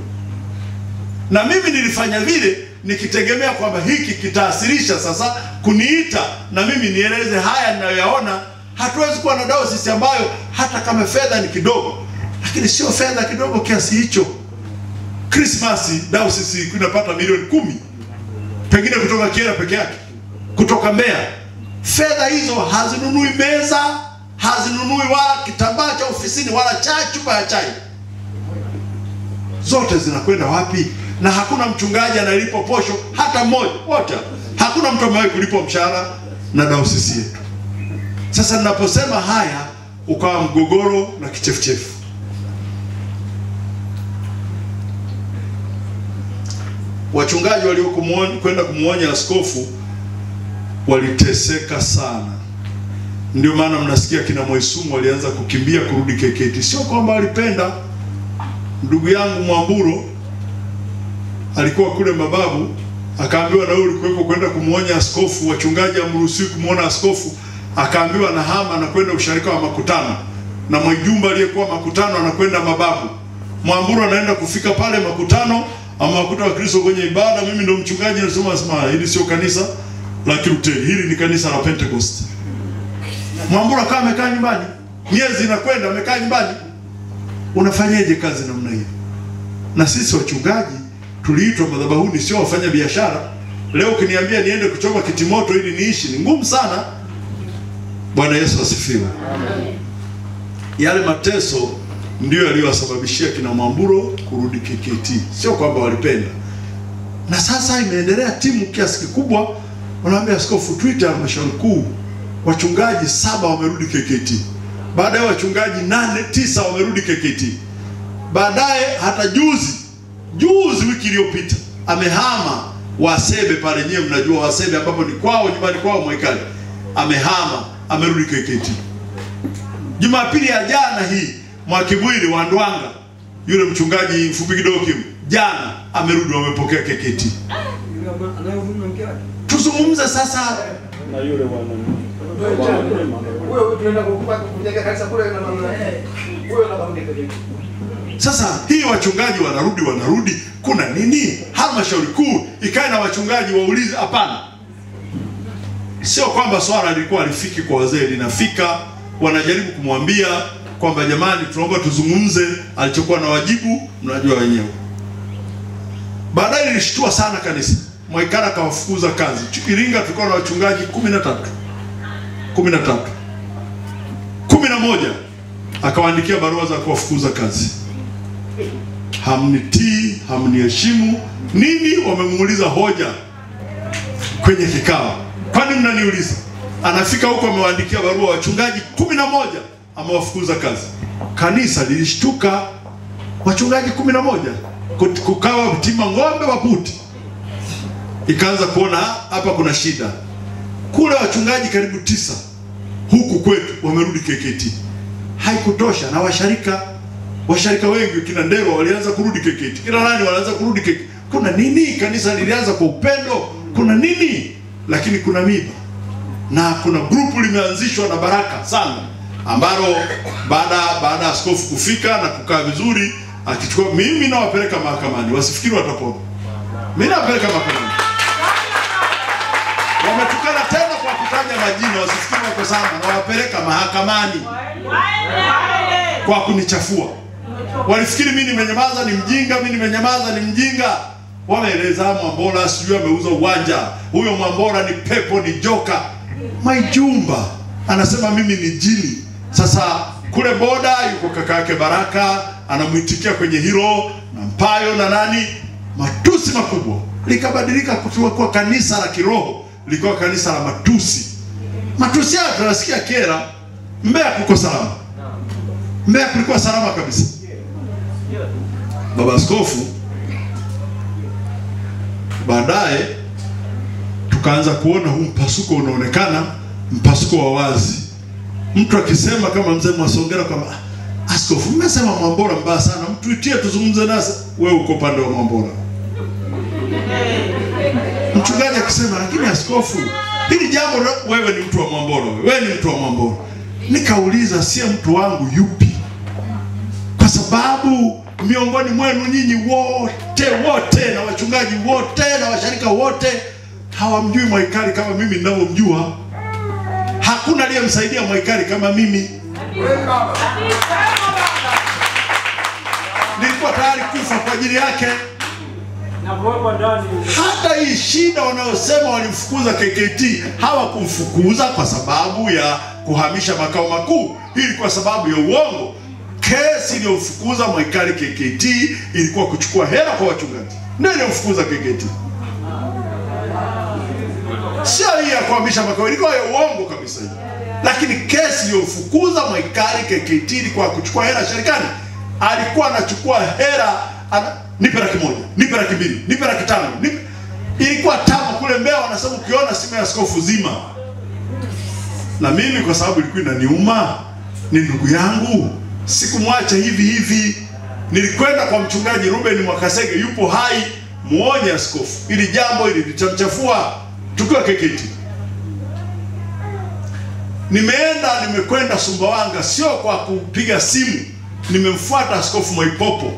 Na mimi nilifanya vile nikitegemea kwamba hiki kitaasirisha sasa kuniita na mimi nieleze haya ninayoyaona. Hatuwezi kuwa na diocese ambayo hata kama fedha ni kidogo, lakini sio fedha kidogo kiasi hicho. Christmas diocese inapata milioni 10. Pengine kutoka Kyela peke yake, kutoka Mbeya. Fedha hizo hazinunui meza, hazinunui wala kitambaa cha ofisini, wala chai, chupa ya chai. Zote zinakwenda wapi? Na hakuna mchungaji anayelipwa posho hata mmoja. Wote hakuna mtu amewahi kulipwa mshahara na diocese yetu. Sasa ninaposema haya, ukawa mgogoro na kichefuchefu. Wachungaji waliokwenda kumuonya askofu waliteseka sana. Ndio maana mnasikia kina Mwaisumu walianza kukimbia kurudi KKT. Sio kwamba walipenda. Ndugu yangu Mwamburo alikuwa kule Mababu, akaambiwa na wewe ulikuwepo kwenda kumuonya askofu, wachungaji amruhusiwi kumuona askofu. Akaambiwa na hama na kwenda usharika wa Makutano, na Mwajumba aliyekuwa Makutano anakwenda Mababu. Mwamburo anaenda kufika pale Makutano, ama wakuta Wakristo kwenye ibada, mimi ndo mchungaji, nasema hili sio kanisa la Kilutheri, hili ni kanisa la Pentecost. Mwambura kama amekaa nyumbani, miezi inakwenda amekaa nyumbani. Unafanyaje kazi namna hiyo? Na sisi wachungaji tuliitwa madhabahuni, sio wafanya biashara. Leo ukiniambia niende kuchoma kitimoto ili niishi, ni ngumu sana. Bwana Yesu asifiwe. Amen. Yale mateso ndio yaliyowasababishia kina Mwamburo kurudi KKT. Sio kwamba walipenda. Na sasa imeendelea timu kiasi kikubwa. Wanaambia askofu, Twitter halmashauri kuu wachungaji 7 wamerudi KKT. Baadaye wachungaji 9 wamerudi KKT. Baadaye hata juzi wiki iliyopita amehama Wasebe pale, nyewe mnajua Wasebe ambapo ni kwao, nyumbani kwao Mwekali. Amehama, amerudi KKT. Jumapili ya jana hii Mwakibwili wa Ndwanga, yule mchungaji mfupi kidogo jana amerudi, wamepokea KKT. Tuzungumze sasa na yule wewe tunaenda kujenga kanisa kule na wewe unabaki KKT. Sasa hii wachungaji wanarudi, kuna nini? Halmashauri kuu ikae na wachungaji waulize. Hapana, sio kwamba swala lilikuwa lifiki kwa wazee, linafika. Wanajaribu kumwambia kwamba jamani, tunaomba tuzungumze. Alichokuwa na wajibu mnajua wenyewe. Baadaye nilishtua sana kanisa. Mwaikara kawafukuza kazi. Iringa tulikuwa na wachungaji 11 akawaandikia barua za kuwafukuza kazi. Hamnitii, hamniheshimu. Nini? Wamemuuliza hoja kwenye kikao. Kwani mnaniuliza? Anafika huko amewaandikia barua wachungaji 11 amewafukuza kazi. Kanisa lilishtuka, wachungaji 11 kukawa mtima ng'ombe waputi. Ikaanza kuona hapa kuna shida. Kule wachungaji karibu 9 huku kwetu wamerudi KKT. Haikutosha, na washarika wengi kina Ndero walianza kurudi KKT. Kila nani walianza kurudi KKT. Kuna nini? Kanisa lilianza kwa upendo. Kuna nini? Lakini kuna miba. Na kuna grupu limeanzishwa na Baraka sana, ambalo baada askofu kufika na kukaa vizuri, akichukua mimi na wapeleka mahakamani. Wasifikiri watapona. Mimi nawapeleka mahakamani. Wametukana tena kwa kutaja majina, wasifikiri wako sana, na wapeleka mahakamani kwa kunichafua. Walifikiri mimi nimenyamaza ni mjinga, mimi nimenyamaza ni mjinga. Wameeleza Mwambola sijui ameuza uwanja. Huyo Mwambola ni pepo, ni joka. Maijumba anasema mimi ni jini. Sasa kule boda yuko kaka yake Baraka, anamuitikia kwenye hilo na Mpayo na nani, matusi makubwa. Likabadilika kuwa kanisa la kiroho, likawa kanisa la matusi. Matusi haya tunasikia kera. Mbeya kuko salama. Mbeya kulikuwa salama kabisa. Baba askofu baadaye tukaanza kuona huu mpasuko unaonekana, mpasuko wa wazi. Mtu akisema kama mzee Mwasongera kwamba askofu mmesema Mwambola mbaya sana, mtuitie tuzungumze nasi. Wewe uko pande wa Mwambola. Mchungaji akisema lakini askofu, hili jambo wewe ni mtu wa Mwambola, wewe ni mtu wa Mwambola. Nikauliza si mtu wangu yupi? Kwa sababu miongoni mwenu nyinyi wote na wachungaji wote na washarika wote hawamjui Mwaikali kama mimi ninavyomjua. Hakuna aliyemsaidia Mwaikali kama mimi. Nilikuwa tayari kufa kwa ajili yake. Hata hii shida wanaosema walimfukuza KKT, hawakumfukuza kwa sababu ya kuhamisha makao makuu. Hii kwa sababu ya uongo. Kesi iliyomfukuza Mwaikali KKT ilikuwa kuchukua hela kwa wachungaji. Ndio iliyomfukuza KKT. Sio hii ya kuhamisha makao, ilikuwa ya uongo kabisa hii. Lakini kesi iliyomfukuza Mwaikali KKT ilikuwa kuchukua hela serikali. Alikuwa anachukua hela, nipe 100,000, nipe 200,000, nipe 500,000. Ilikuwa tamu kule Mbeya, wanasema ukiona simu ya askofu zima. Na mimi kwa sababu ilikuwa inaniuma, ni ndugu yangu, sikumwacha hivi. Nilikwenda kwa mchungaji Ruben Mwakasege, yupo hai, muonye askofu. Ili jambo ili litamchafua tukiwa KKT. Nimekwenda Sumbawanga sio kwa kupiga simu. Nimemfuata askofu Mwaipopo.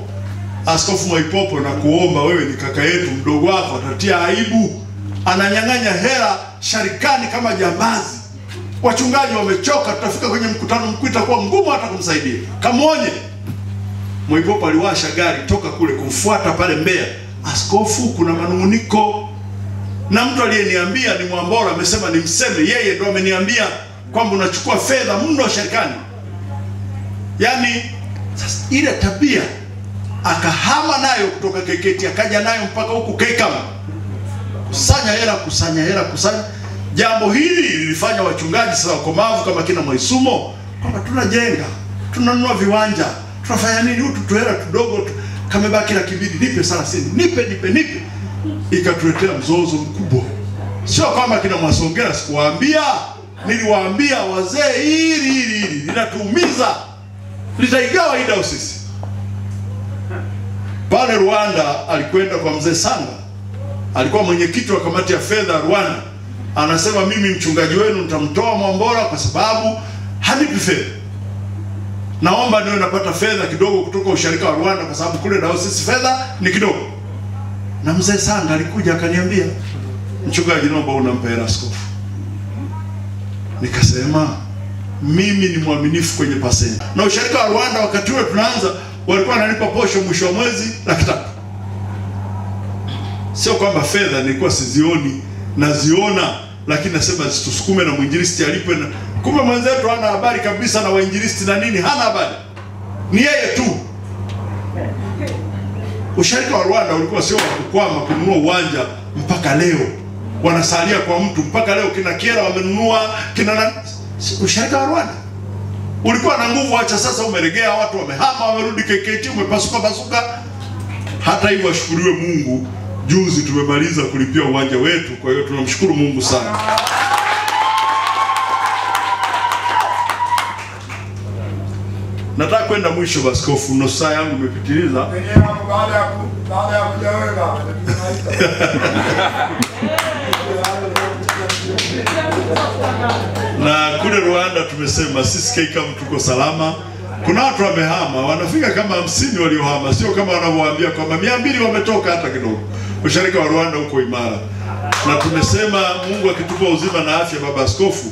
Askofu Mwaipopo, na kuomba wewe, ni kaka yetu, mdogo wako atatia aibu, ananyang'anya hela sharikani kama jambazi. Wachungaji wamechoka, tutafika kwenye mkutano mkuu itakuwa ngumu hata kumsaidia. Kamuonye. Mwaipopo aliwasha gari toka kule kumfuata pale Mbeya. Askofu, kuna manunguniko. Na mtu aliyeniambia ni Mwambola, amesema nimseme, yeye ndo ameniambia kwamba unachukua fedha mno sharikani. Yaani sasa ile tabia akahama nayo kutoka KKT akaja nayo mpaka huku Kekama. Kusanya hela. Jambo hili lilifanya wachungaji sasa wakomavu kama kina Mwaisumo kwamba tunajenga, tunanunua viwanja, tunafanya nini, hutu tuhela tudogo kamebaki na kibidi, nipe sana sini, nipe. Ikatuletea mzozo mkubwa. Sio kama kina Mwasongera sikuwaambia, niliwaambia wazee, hili linatuumiza, litaigawa hii dayosisi. Pale Rwanda alikwenda kwa mzee Sanga, alikuwa mwenyekiti wa kamati ya fedha Rwanda. Anasema mimi mchungaji wenu nitamtoa Mwambola kwa sababu hanipi fedha. Naomba niwe napata fedha kidogo kutoka usharika wa Rwanda kwa sababu kule dayosisi fedha ni kidogo. Na mzee Sanga alikuja akaniambia, mchungaji, naomba unampa hela askofu. Nikasema mimi ni mwaminifu kwenye pasenti. Na usharika wa Rwanda wakati ule tunaanza walikuwa wananipa posho mwisho wa mwezi 300,000. Sio kwamba fedha nilikuwa sizioni, naziona, lakini nasema zitusukume na mwinjilisti alipwe. Kumbe mwenzetu hana habari kabisa na wainjilisti na nini, hana habari. Ni yeye tu. Usharika wa Rwanda ulikuwa sio wa kukwama kununua uwanja mpaka leo. Wanasalia kwa mtu mpaka leo, kina Kiera wamenunua, usharika wa Rwanda ulikuwa na nguvu. Acha sasa umeregea, watu wamehama, wamerudi KKT, umepasuka. Hata hivyo ashukuriwe Mungu, juzi tumemaliza kulipia uwanja wetu, kwa hiyo tunamshukuru Mungu sana. Nataka kwenda mwisho askofu, nusu saa yangu imepitiliza. Baada ya kujawewa. Na kule Rwanda tumesema sisi Kekama tuko salama. Kuna watu wamehama, wanafika kama 50 waliohama, sio kama wanavyowaambia kwamba 200 wametoka hata kidogo. Usharika wa Rwanda uko imara. Na tumesema Mungu akitupa uzima na afya, baba askofu,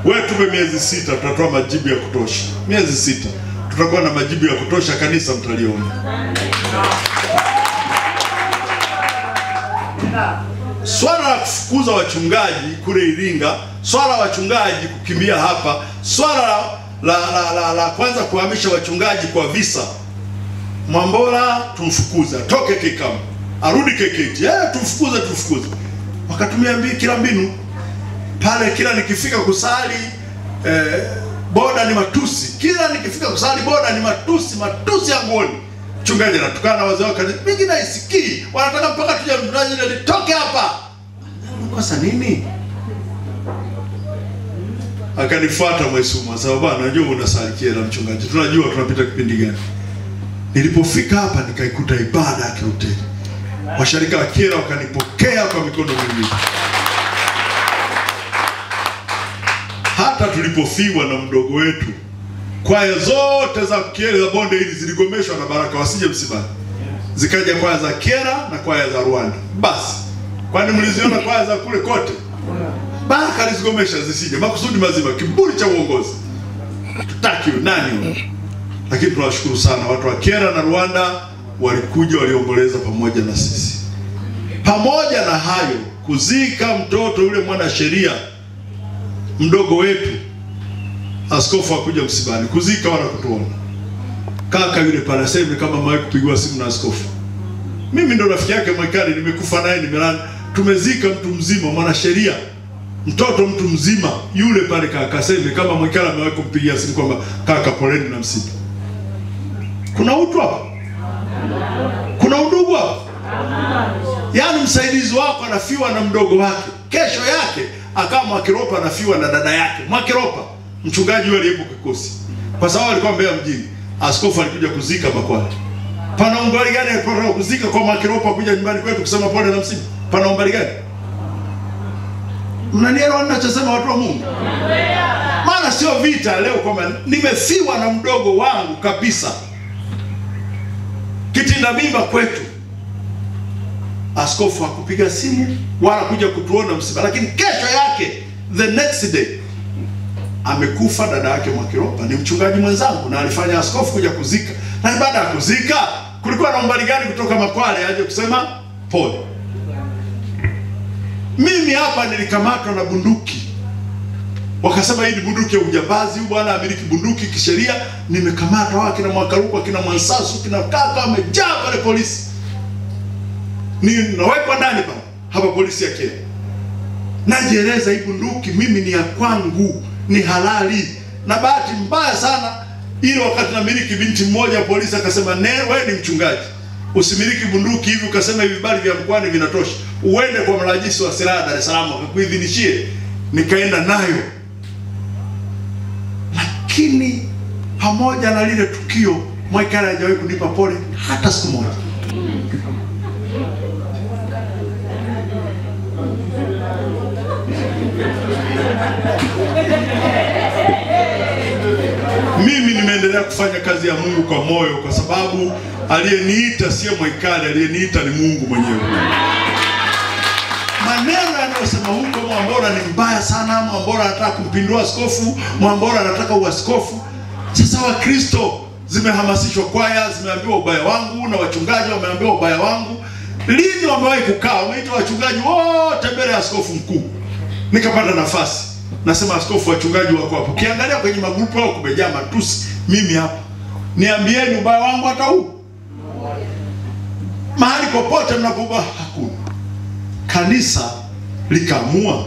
wewe tupe miezi 6 tutatoa majibu ya kutosha. Miezi 6 tutakuwa na majibu ya kutosha, kanisa mtaliona. Swala la kufukuza wachungaji kule Iringa, swala la wachungaji kukimbia hapa, swala la kwanza kuhamisha wachungaji kwa visa. Mwambola tumfukuza, toke Kekama, arudi KKT. Tumfukuze. Wakatumia kila mbinu. Pale kila nikifika kusali boda ni matusi. Kila nikifika kusali boda ni matusi ya ngoni. Mchungaji anatukana na wazee wake, mimi naisikii. Wanataka mpaka tuje mtunaji ile nitoke hapa. Kosa nini? Akanifuata Mwaisumo, sababu bwana najua unasali Kiera mchungaji. Tunajua tunapita kipindi gani. Nilipofika hapa nikaikuta ibada ya Kilutheri. Washarika wa Kiera wakanipokea kwa mikono miwili. Hata tulipofiwa na mdogo wetu, kwaya zote za Kiera za bonde hili ziligomeshwa na Baraka wasije msibani. Zikaja kwaya za Kiera na kwaya za Rwanda. Basi, kwani mliziona kwaya za kule kote? Baraka alizigomesha zisije, makusudi mazima, kiburi cha uongozi. Tutaki nani? Lakini tunawashukuru sana watu wa Kiera na Rwanda walikuja, waliomboleza pamoja na sisi. Pamoja na hayo, kuzika mtoto yule mwana sheria mdogo wetu, askofu akuja msibani kuzika wala kutuona. Kaka yule pale sasa kama mwae kupigwa simu na askofu. Mimi ndo rafiki yake Mwekali, nimekufa naye nimelala. Tumezika mtu mzima mwana sheria. Mtoto mtu mzima yule pale kaka sasa kama Mwekali amewahi kumpigia simu kwamba kaka poleni na msiba. Kuna utu hapa? Kuna udugu hapa? Yaani msaidizi wako anafiwa na mdogo wake. Kesho yake akawa Mwakiropa anafiwa na dada yake. Mwakiropa mchungaji yule aliyepo kikosi. Kwa sababu alikuwa Mbeya mjini. Askofu alikuja kuzika Makwale. Pana umbali gani alipotaka kuzika kwa Mwakiropa kuja nyumbani kwetu kusema pole na msiba? Pana umbali gani? Mnanielewa ninachosema watu wa Mungu? Maana sio vita leo kwamba nimefiwa na mdogo wangu kabisa. Kitinda mimba kwetu, askofu hakupiga simu wala kuja kutuona msiba, lakini kesho yake, the next day, amekufa dada yake Mwakiroba, ni mchungaji mwenzangu, na alifanya askofu kuja kuzika. Na baada ya kuzika, kulikuwa na umbali gani kutoka Makwale aje kusema pole? Mimi hapa nilikamatwa na bunduki, wakasema hii ni bunduki ya ujambazi, huyu bwana amiliki bunduki kisheria. Nimekamatwa, kina Mwakaruko, kina Mwansasu, kina kaka wamejaa pale polisi, ninawekwa ndani pale hapa polisi yake. Najieleza, hii bunduki mimi ni ya kwangu, ni halali. Na bahati mbaya sana, ile wakati namiliki, binti mmoja polisi akasema, wewe ni mchungaji, usimiliki bunduki hivi ukasema hivi vibali vya mkoani vinatosha, uende kwa mrajisi wa silaha Dar es Salaam akakuidhinishie. Nikaenda nayo, lakini pamoja na lile tukio, Mwaikale hajawahi kunipa pole hata siku moja. Mimi nimeendelea kufanya kazi ya Mungu kwa moyo, kwa sababu aliyeniita sio Mwaikale, aliyeniita ni Mungu mwenyewe. Maneno yanayosema huko, Mwambola ni mbaya sana, Mwambola anataka kumpindua askofu, Mwambola anataka uaskofu. Sasa Wakristo zimehamasishwa, kwaya zimeambiwa ubaya wangu, na wachungaji wameambiwa ubaya wangu. Lini wamewahi kukaa wameita wachungaji wote mbele ya askofu mkuu? Nikapata nafasi, nasema askofu, wachungaji wako hapo, kiangalia kwenye magrupu yao kumejaa matusi, mimi hapa, niambieni ubaya wangu hata huu. Mahali popote mnapoba hakuna. Kanisa likaamua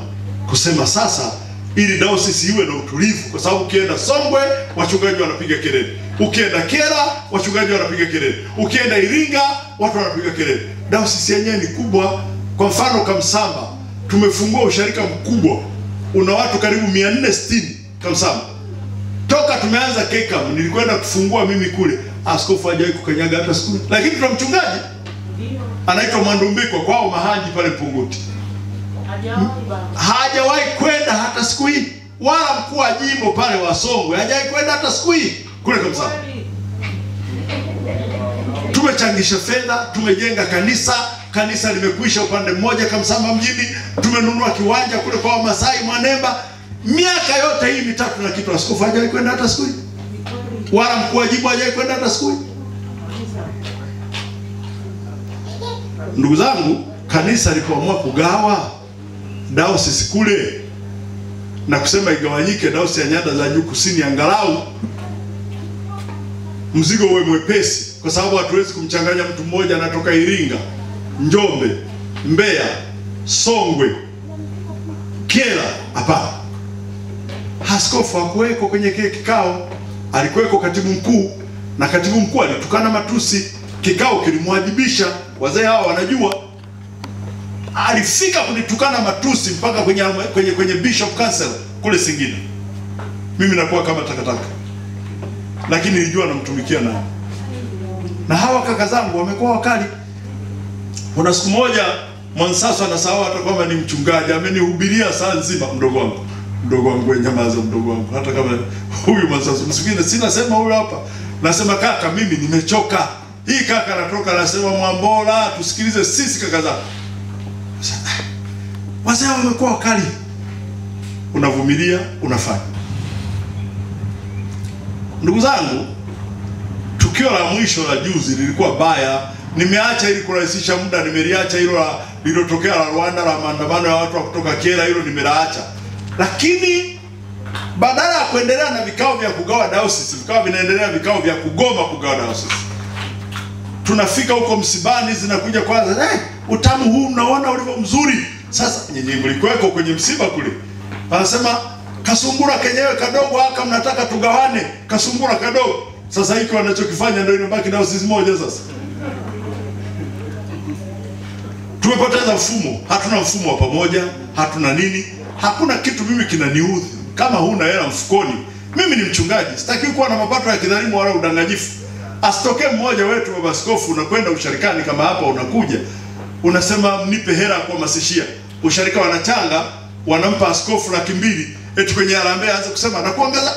kusema sasa, ili dayosisi iwe na utulivu, kwa sababu ukienda Songwe wachungaji wanapiga kelele, ukienda Kera wachungaji wanapiga kelele, ukienda Iringa watu wanapiga kelele. Dayosisi yenyewe ni kubwa. Kwa mfano Kamsamba tumefungua usharika mkubwa, una watu karibu 460 Kamsamba. Toka tumeanza KECAM, nilikwenda kufungua mimi kule, askofu hajawahi kukanyaga hata siku. Lakini tuna mchungaji anaitwa Mwandumbiko kwao Mahaji pale Punguti, hajawahi kwenda hata siku hii. Wala mkuu wa jimbo pale wa Songwe hajawahi kwenda hata siku hii kule Kamsamba. Tumechangisha fedha, tumejenga kanisa limekwisha upande mmoja Kamsamba mjini, tumenunua kiwanja kule kwa Wamasai Mwanemba. Miaka yote hii mitatu na kitu, askofu hajawahi kwenda hata siku hii, wala mkuu wa jimbo hajawahi kwenda hata siku hii. Ndugu zangu, kanisa likaamua kugawa dayosisi kule na kusema igawanyike dayosisi ya Nyanda za Juu Kusini, angalau mzigo uwe mwepesi, kwa sababu hatuwezi kumchanganya mtu mmoja anatoka Iringa, Njombe, Mbeya, Songwe, Kyela. Hapana. Askofu hakuweko kwenye kile kikao, alikuweko katibu mkuu, na katibu mkuu alitukana matusi. Kikao kilimwajibisha, wazee hao wanajua. Alifika kunitukana matusi mpaka kwenye Bishop Council kule Singida. Mimi nakuwa kama takataka, lakini nilijua namtumikia nani. Na hawa kaka zangu wamekuwa wakali. Kuna siku moja Mwansasu anasahau hata kwamba ni mchungaji, amenihubiria saa nzima. Mdogo wangu nyamaza, mdogo wangu, hata kama huyu Mwansasu msikini, sina sema huyu hapa, nasema kaka, mimi nimechoka. Hii kaka anatoka anasema Mwambola, tusikilize sisi kaka zangu. Wazee wamekuwa wakali. Unavumilia, unafanya. Ndugu zangu, tukio la mwisho la juzi lilikuwa baya. Nimeacha ili kurahisisha muda, nimeliacha hilo lililotokea la Rwanda, la maandamano ya watu wa kutoka Kyela, hilo nimelaacha. Lakini badala ya kuendelea na vikao vya kugawa dayosisi, vikao vinaendelea vikao vya kugoma kugawa dayosisi. Tunafika huko msibani, zinakuja kwanza, utamu huu mnaona ulivyo mzuri. Sasa nyinyi mlikuweko kwenye msiba kule, anasema kasungura kenyewe kadogo haka mnataka tugawane kasungura kadogo. Sasa hiki wanachokifanya ndio inabaki dayosisi moja. Sasa tumepoteza mfumo, hatuna mfumo wa pamoja, hatuna nini, hakuna kitu. Mimi kinaniudhi kama huna hela mfukoni. Mimi ni mchungaji, sitaki kuwa na mapato ya kidhalimu wala udanganyifu. Asitokee mmoja wetu baba askofu unakwenda usharikani kama hapa, unakuja unasema mnipe hela kwa masishia. Usharika wanachanga, wanampa askofu 200,000 eti kwenye harambee aanze kusema na kuongeza.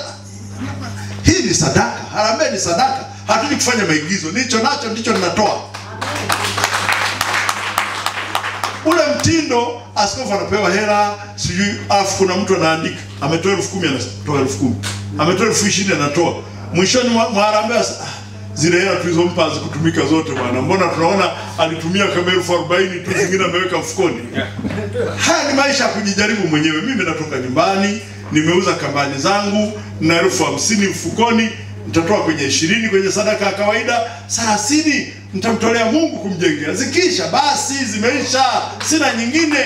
Hii ni sadaka, harambee ni sadaka. hatuji kufanya maigizo. Nicho nacho ndicho ninatoa. Ule mtindo askofu anapewa hela, sijui afu kuna mtu anaandika ametoa 10,000 anatoa 10,000. Ametoa 20,000 anatoa. Mwishoni mwa harambee zile hela tulizompa hazikutumika zote bwana. Mbona tunaona alitumia kama 40,000 tu, zingine ameweka mfukoni. Haya ni maisha ya kujijaribu mwenyewe. Mimi natoka nyumbani, nimeuza kambani zangu na 50,000 mfukoni, nitatoa kwenye 20 kwenye sadaka ya kawaida, 30 nitamtolea Mungu kumjengea. Zikisha basi zimeisha, sina nyingine.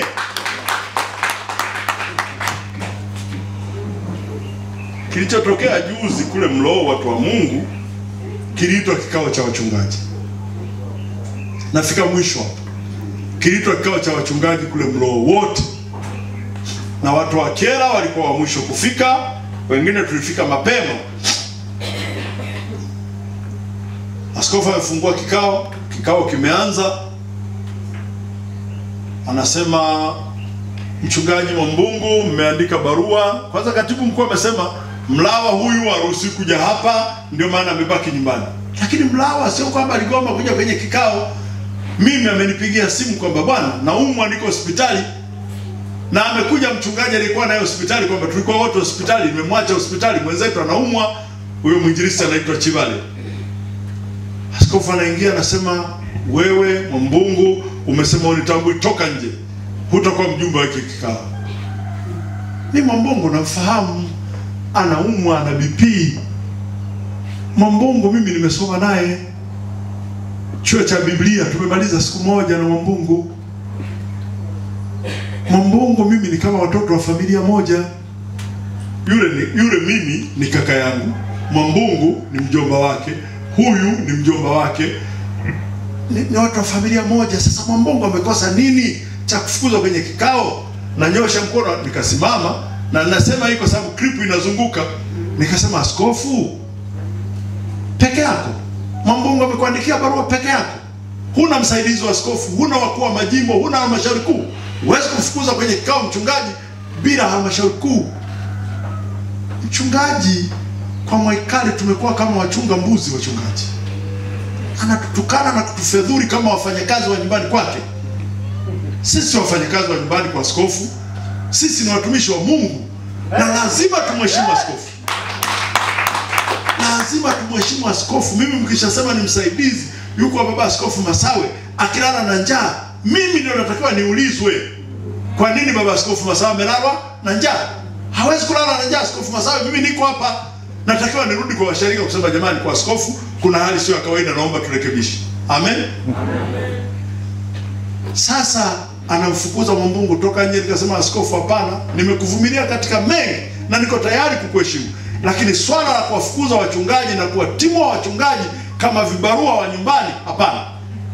Kilichotokea juzi kule Mloo, watu wa Mungu, kiliitwa kikao cha wachungaji. Nafika mwisho hapo. Kiliitwa kikao cha wachungaji kule Mloo wote. Na watu wa Kyela walikuwa wa mwisho kufika, wengine tulifika mapema. Askofu amefungua kikao kimeanza. Anasema, mchungaji Mwambungu, mmeandika barua. Kwanza katibu mkuu amesema Mlawa huyu haruhusi kuja hapa, ndio maana amebaki nyumbani. Lakini Mlawa sio kwamba aligoma kuja kwenye kikao. Mimi amenipigia simu kwamba bwana, naumwa, niko hospitali. Na amekuja mchungaji aliyekuwa naye hospitali kwamba tulikuwa wote hospitali, nimemwacha hospitali, mwenzetu anaumwa. Huyo mwinjilisti anaitwa Chibale. Askofu anaingia anasema, wewe Mwambungu umesema unitambui, toka nje. Hutakuwa mjumbe wa kikao. Ni Mwambungu namfahamu, anaumwa, ana BP. Mwambungu mimi nimesoma naye chuo cha Biblia, tumemaliza siku moja na Mwambungu. Mwambungu mimi ni kama watoto wa familia moja. Yule mimi ni kaka yangu, Mwambungu ni mjomba wake, huyu ni mjomba wake, ni watu wa familia moja. Sasa Mwambungu amekosa nini cha kufukuzwa kwenye kikao? Na nyosha mkono, nikasimama na ninasema hii kwa sababu clip inazunguka. Nikasema, askofu, peke yako? Mwambungu amekuandikia barua peke yako? Huna msaidizi wa askofu, huna wakuu wa majimbo, huna halmashauri kuu. Huwezi kufukuza kwenye kikao mchungaji bila halmashauri kuu. Mchungaji kwa Mwaikali tumekuwa kama wachunga mbuzi. Wachungaji anatutukana na kutufedhuri kama wafanyakazi wa nyumbani kwake. Sisi wafanyakazi wa nyumbani kwa askofu, sisi ni watumishi wa Mungu na lazima tumheshimu askofu. Lazima tumheshimu askofu. Mimi mkishasema ni msaidizi, yuko baba askofu Masawe akilala na njaa, mimi ndio natakiwa niulizwe, kwa nini baba askofu Masawe amelala na njaa? Hawezi kulala na njaa askofu Masawe. Mimi niko hapa, natakiwa nirudi kwa washirika kusema, jamani, kwa askofu kuna hali sio ya kawaida, naomba turekebishe. Amen. Amen. Sasa anamfukuza Mwambungu, toka nje. Nikasema, askofu, hapana, nimekuvumilia katika mengi na niko tayari kukuheshimu, lakini swala la kuwafukuza wachungaji na kuwatimua wachungaji kama vibarua wa nyumbani, hapana.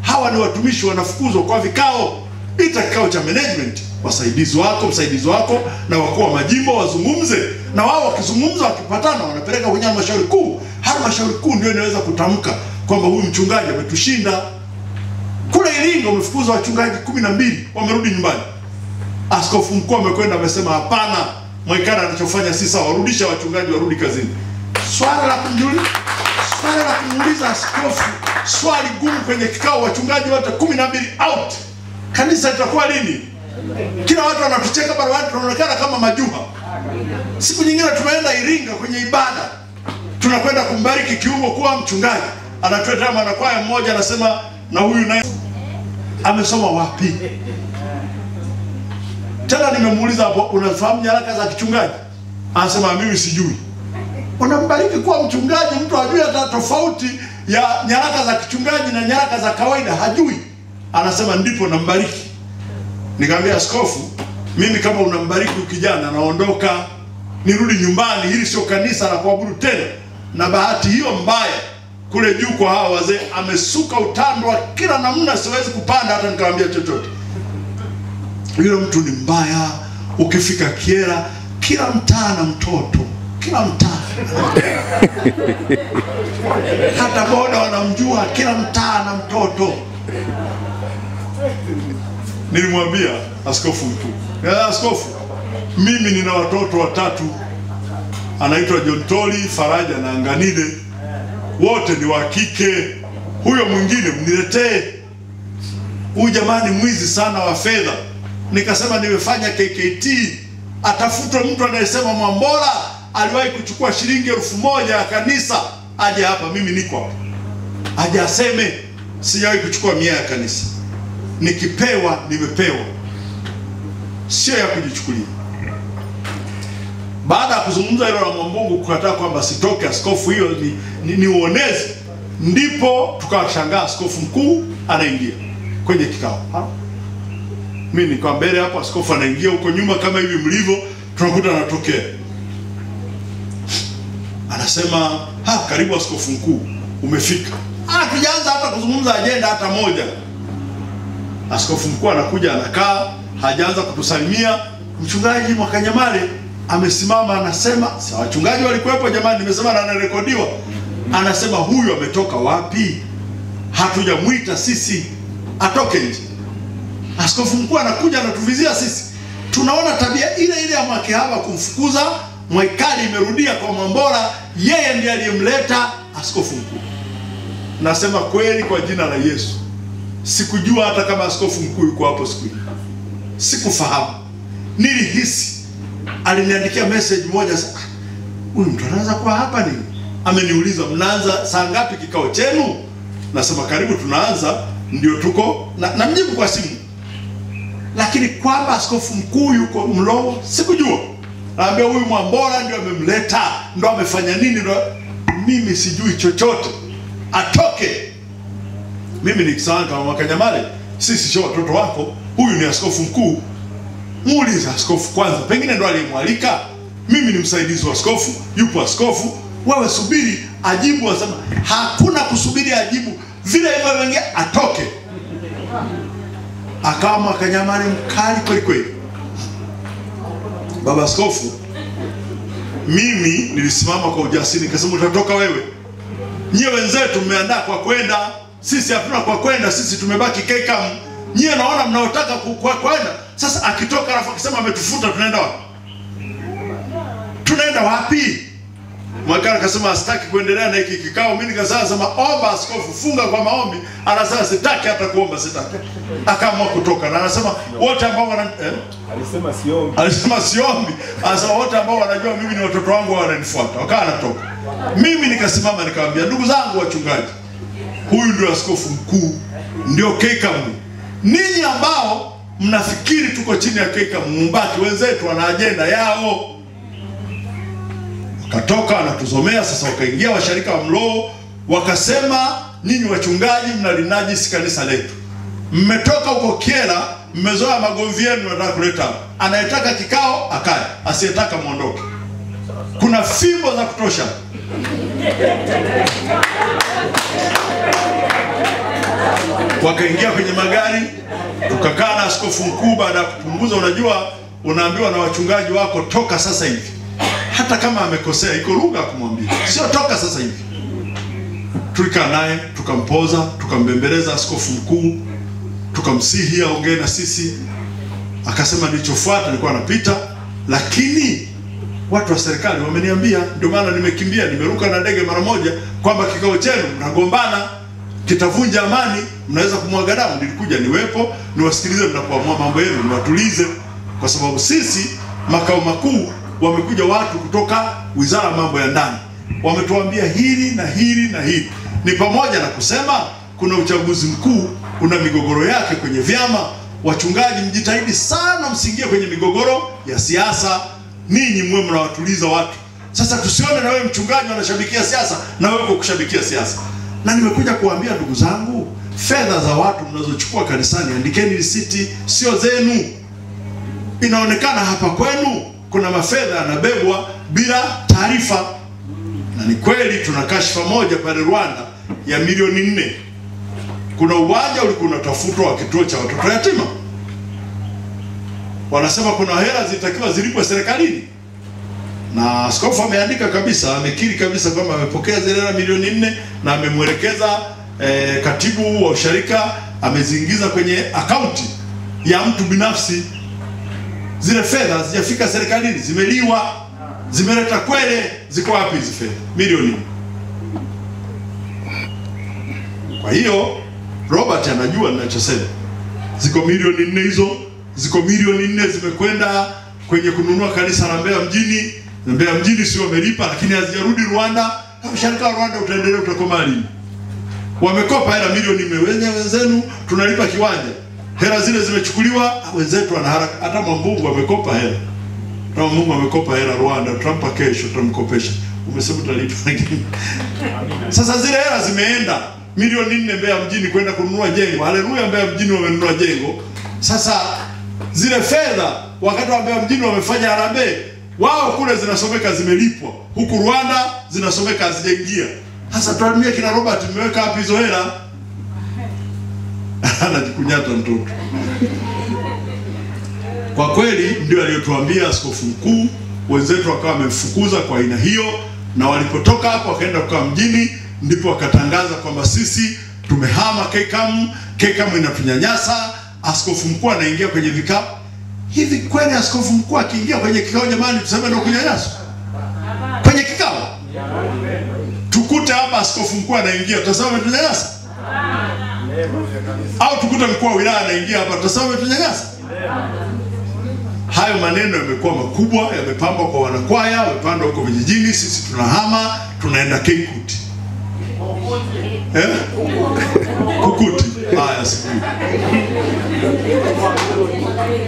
Hawa ni watumishi, wanafukuzwa kwa vikao. Ita kikao cha management, wasaidizi wako, msaidizi wako na wakuu wa majimbo wazungumze, na wao wakizungumza, wakipatana, wanapeleka kwenye halmashauri kuu. Halmashauri kuu ndio inaweza kutamka kwamba huyu mchungaji ametushinda. Kule Iringa umefukuza wachungaji 12, wamerudi nyumbani. Askofu mkuu amekwenda amesema, hapana, Mwaikali anachofanya si sawa, warudisha wachungaji warudi kazini. Swala la kumuuliza askofu swali gumu kwenye kikao, wachungaji wote 12 out. Kanisa litakuwa lini? Kila watu wanatucheka barabarani, tunaonekana kama majuha. Siku nyingine tumeenda Iringa kwenye ibada, tunakwenda kumbariki kiungo kuwa mchungaji, anatuletea mwanakwaya mmoja anasema, na huyu naye amesoma wapi? Tena nimemuuliza hapo, unafahamu nyaraka za kichungaji? Anasema, mimi sijui. Unambariki kuwa mchungaji, mtu hajui hata tofauti ya nyaraka za kichungaji na nyaraka za kawaida, hajui. Anasema, ndipo nambariki. Nikamwambia, askofu, mimi kama unambariki kijana, naondoka nirudi nyumbani, hili sio kanisa la kuabudu tena. Na bahati hiyo mbaya, kule juu kwa hawa wazee amesuka utando wa kila namna, siwezi kupanda hata nikamwambia chochote. Yule mtu ni mbaya. Ukifika Kyela, kila mtaa na mtoto, kila mtaa hata boda wanamjua, kila mtaa na mtoto. Nilimwambia askofu mkuu, askofu, mimi nina watoto 3, anaitwa John Toli, Faraja na Anganide. wote ni wa kike. Huyo mwingine mniletee. Huyu jamani mwizi sana wa fedha. Nikasema nimefanya KKT, atafutwe mtu anayesema Mwambola aliwahi kuchukua shilingi 1000 ya kanisa, aje hapa, mimi niko hapa. Aje aseme sijawahi kuchukua 100 ya kanisa. Nikipewa nimepewa, sio ya kujichukulia. Baada ya kuzungumza hilo la Mwambungu kukataa kwamba sitoke askofu, hiyo ni uonezi, ndipo tukawashangaa askofu mkuu anaingia kwenye kikao. Mimi niko mbele hapo, askofu anaingia huko nyuma kama hivi mlivyo, tunakuta anatokea. Anasema, karibu askofu mkuu, umefika. Hatujaanza hata kuzungumza ajenda hata moja. Askofu mkuu anakuja, anakaa, hajaanza kutusalimia. Mchungaji Mwakanyamale amesimama, anasema, wachungaji walikuwepo jamani, nimesema na anarekodiwa. Anasema, huyu ametoka wapi? Hatujamuita sisi, atoke nje. Askofu mkuu anakuja anatuvizia sisi. Tunaona tabia ile ile ya Mwakehaba kumfukuza. Mwaikali imerudia kwa Mwambola, yeye ndiye aliyemleta askofu mkuu. Nasema kweli kwa jina la Yesu, sikujua hata kama askofu mkuu yuko hapo siku hiyo. Sikufahamu. Nilihisi. Aliniandikia message moja, huyu mtu anaanza kwa hapa nini? Ameniuliza, mnaanza saa ngapi kikao chenu? Nasema karibu tunaanza, ndio tuko na mjibu kwa simu. Lakini kwamba askofu mkuu yuko Mlowo sikujua. Naambia huyu Mwambola ndio amemleta, ndio amefanya nini, ndio mimi sijui chochote. Atoke. Mimi nikisema kama Mwakanyamale, sisi sio watoto wako, huyu ni askofu mkuu. Muulize askofu kwanza, pengine ndo aliyemwalika. Mimi ni msaidizi wa askofu, yupo askofu. Wewe subiri ajibu. Asema hakuna kusubiri ajibu, vile hivyo wengine atoke. Akawa Mwakanyamale mkali kweli kweli. Baba askofu, mimi nilisimama kwa ujasiri nikasema, utatoka wewe. Nyie wenzetu mmeandaa kwa kwenda, sisi hatuna kwa kwenda, sisi tumebaki KCAM. Nyie naona mnaotaka kwa kwenda. Sasa akitoka alafu akisema ametufuta, tunaenda wapi? Tunaenda wapi? Mwakala akasema sitaki kuendelea na hiki kikao. Mimi nikasema omba askofu, funga kwa maombi. Anasema sitaki hata kuomba, sitaki. Akaamua kutoka na anasema wote ambao alisema siombi. Alisema siombi. Anasema wote ambao wanajua mimi ni watoto wangu wananifuata. Wakawa anatoka. Mimi nikasimama nikamwambia, ndugu zangu wachungaji, huyu ndio askofu mkuu, ndio KCAM. Ninyi ambao mnafikiri tuko chini ya KCAM, mbaki, wenzetu wana ajenda yao. Katoka anatuzomea. Sasa wakaingia washarika wa Mlowo, wakasema ninyi wachungaji mnalinajisi kanisa letu. Mmetoka huko Kyela, mmezoea magomvi yenu, nataka kuleta. Anayetaka kikao akae, asiyetaka muondoke. Kuna fimbo za kutosha. Wakaingia kwenye magari, tukakaa na askofu mkuu. Baada ya kupunguza, unajua unaambiwa na wachungaji wako, toka sasa hivi. Hata kama amekosea, iko lugha kumwambia, sio toka sasa hivi. Tulikaa naye, tukampoza, tukambembeleza askofu mkuu, tukamsihi aongee na sisi. Akasema nilichofuata nilikuwa napita, lakini watu wa serikali wameniambia, ndio maana nimekimbia, nimeruka na ndege mara moja, kwamba kikao chenu mnagombana, kitavunja amani, mnaweza kumwaga damu. Nilikuja niwepo, niwasikilize mnapoamua mambo yenu, niwatulize, kwa sababu sisi makao makuu wamekuja watu kutoka Wizara ya Mambo ya Ndani, wametuambia hili na hili na hili. Ni pamoja na kusema kuna uchaguzi mkuu, una migogoro yake kwenye vyama. Wachungaji mjitahidi sana msiingie kwenye migogoro ya siasa, ninyi mwe mnawatuliza watu. Sasa tusione na wewe mchungaji unashabikia siasa na wewe uko kushabikia siasa. Na nimekuja kuambia ndugu zangu, fedha za watu mnazochukua kanisani, andikeni risiti, sio zenu. Inaonekana hapa kwenu kuna mafedha yanabebwa bila taarifa. Na ni kweli tuna kashfa moja pale Rwanda ya milioni 4. Kuna uwanja ulikuwa unatafutwa wa kituo cha watoto yatima. Wanasema kuna hela zilitakiwa zilipwe serikalini. Na askofu ameandika kabisa, amekiri kabisa kwamba amepokea zile hela milioni 4 na amemwelekeza katibu wa usharika ameziingiza kwenye akaunti ya mtu binafsi. Zile fedha hazijafika serikalini, zimeliwa, zimeleta kwele. Ziko wapi hizo fedha? Milioni. Kwa hiyo Robert anajua ninachosema. Ziko milioni 4 hizo, ziko milioni 4 zimekwenda kwenye kununua kanisa la Mbeya mjini. Mbeya mjini sio wamelipa, lakini hazijarudi Rwanda. Msharika wa Rwanda utaendelea utakoma lini? Wamekopa hela milioni 4. Wenzenu tunalipa kiwanja. Hela zile zimechukuliwa, wenzetu wana haraka. Hata Mwambungu amekopa hela. Kama Mungu amekopa hela Rwanda, tutampa kesho, tutamkopesha. Umesema utalipa lakini. Sasa zile hela zimeenda milioni 4 Mbeya mjini kwenda kununua jengo. Haleluya, Mbeya mjini wamenunua jengo. Sasa zile fedha wakati wa Mbeya mjini wamefanya harambee, wao kule zinasomeka zimelipwa. Huku Rwanda zinasomeka hazijaingia. Sasa tuambie kina Robert mmeweka wapi hizo hela? Anajikunyata mtoto. Kwa kweli ndio aliyotuambia askofu mkuu. Wenzetu wakawa wamemfukuza kwa aina hiyo, na walipotoka hapo wakaenda kwa mjini, ndipo wakatangaza kwamba sisi tumehama KCAM, KCAM inatunyanyasa, askofu mkuu anaingia kwenye vikao. Hivi kweli askofu mkuu akiingia kwenye kikao jamani tuseme ndio kunyanyasa? Kwenye kikao? Tukute hapa askofu mkuu anaingia tutasema ametunyanyasa? Au tukute mkuu wa wilaya anaingia hapa tutasema ametunyanyasa? Hayo maneno yamekuwa makubwa, yamepambwa kwa wanakwaya, yamepandwa huko vijijini. Sisi tunahama, tunaenda Kikuti. Kukuti. Haya siku.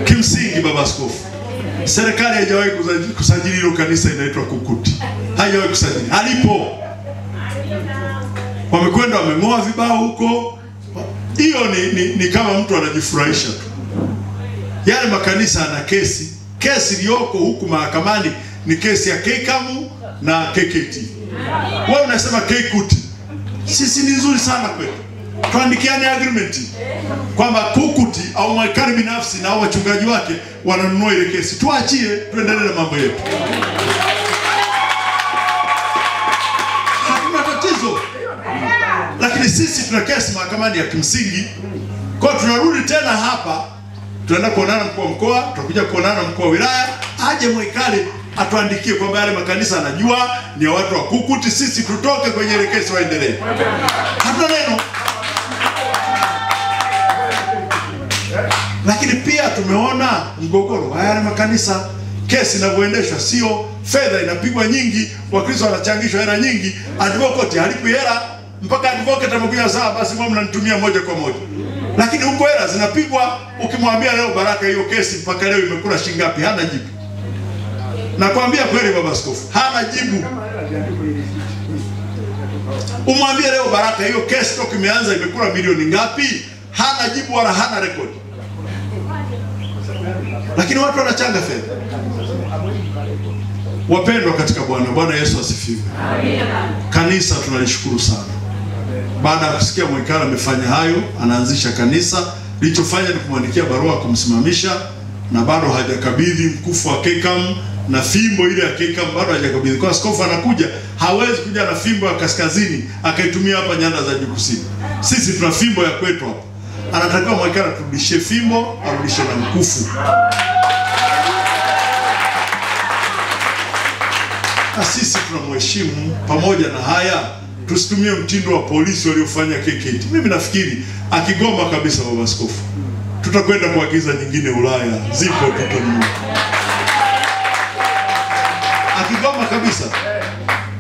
Kimsingi baba askofu, serikali haijawahi kusajili hilo kanisa inaitwa Kukuti. Haijawahi kusajili. Halipo. Wamekwenda wameng'oa vibao huko. Hiyo ni kama mtu anajifurahisha tu. Yale makanisa na kesi iliyoko huku mahakamani ni kesi ya KCAM na KKT. Wewe unasema Kikuti. Sisi ni nzuri sana kwetu. Tuandikiane agreement kwamba Kukuti au mwakari binafsi na wachungaji wake wananunua ile kesi. Tuachie tuendelee na mambo yetu. Hakuna tatizo. Lakini sisi tuna kesi mahakamani ya kimsingi. Kwa tunarudi tena hapa, tunaenda kuonana mkuu wa mkoa, tutakuja kuonana mkuu wa wilaya, aje mwikali atuandikie kwamba yale makanisa anajua ni ya watu wa Kukuti, sisi tutoke kwenye ile kesi waendelee. Hatuna neno. Lakini pia tumeona mgogoro wa yale makanisa, kesi inavyoendeshwa sio, fedha inapigwa nyingi, Wakristo wanachangishwa hela nyingi, advocate halipi hela, mpaka advocate amekuja sawa basi mwa mnanitumia moja kwa moja. Lakini huko hela zinapigwa, ukimwambia leo Baraka hiyo kesi mpaka leo imekula shilingi ngapi, hana jibu. Nakwambia kweli baba askofu, hana jibu. Umwambie leo Baraka hiyo kesi toka imeanza imekula milioni ngapi, hana jibu wala hana rekodi. Lakini watu wanachanga fedha. Wapendwa katika Bwana, Bwana Yesu asifiwe. Kanisa tunalishukuru sana. Baada ya kusikia mwikala amefanya hayo, anaanzisha kanisa, lichofanya ni kumwandikia barua kumsimamisha, na bado hajakabidhi mkufu wa KCAM na fimbo ile ya KCAM bado hajakabidhi. Kwa askofu anakuja, hawezi kuja na fimbo ya kaskazini akaitumia hapa nyanda za juu kusini. Sisi tuna fimbo ya kwetu hapa. Anatakiwa mwikala turudishie fimbo, arudishe na mkufu. Na sisi tunamheshimu. Pamoja na haya, tusitumie mtindo wa polisi waliofanya KKT. Mimi nafikiri akigoma kabisa baba askofu, tutakwenda kuagiza nyingine Ulaya, zipo tutanunua. Akigoma kabisa,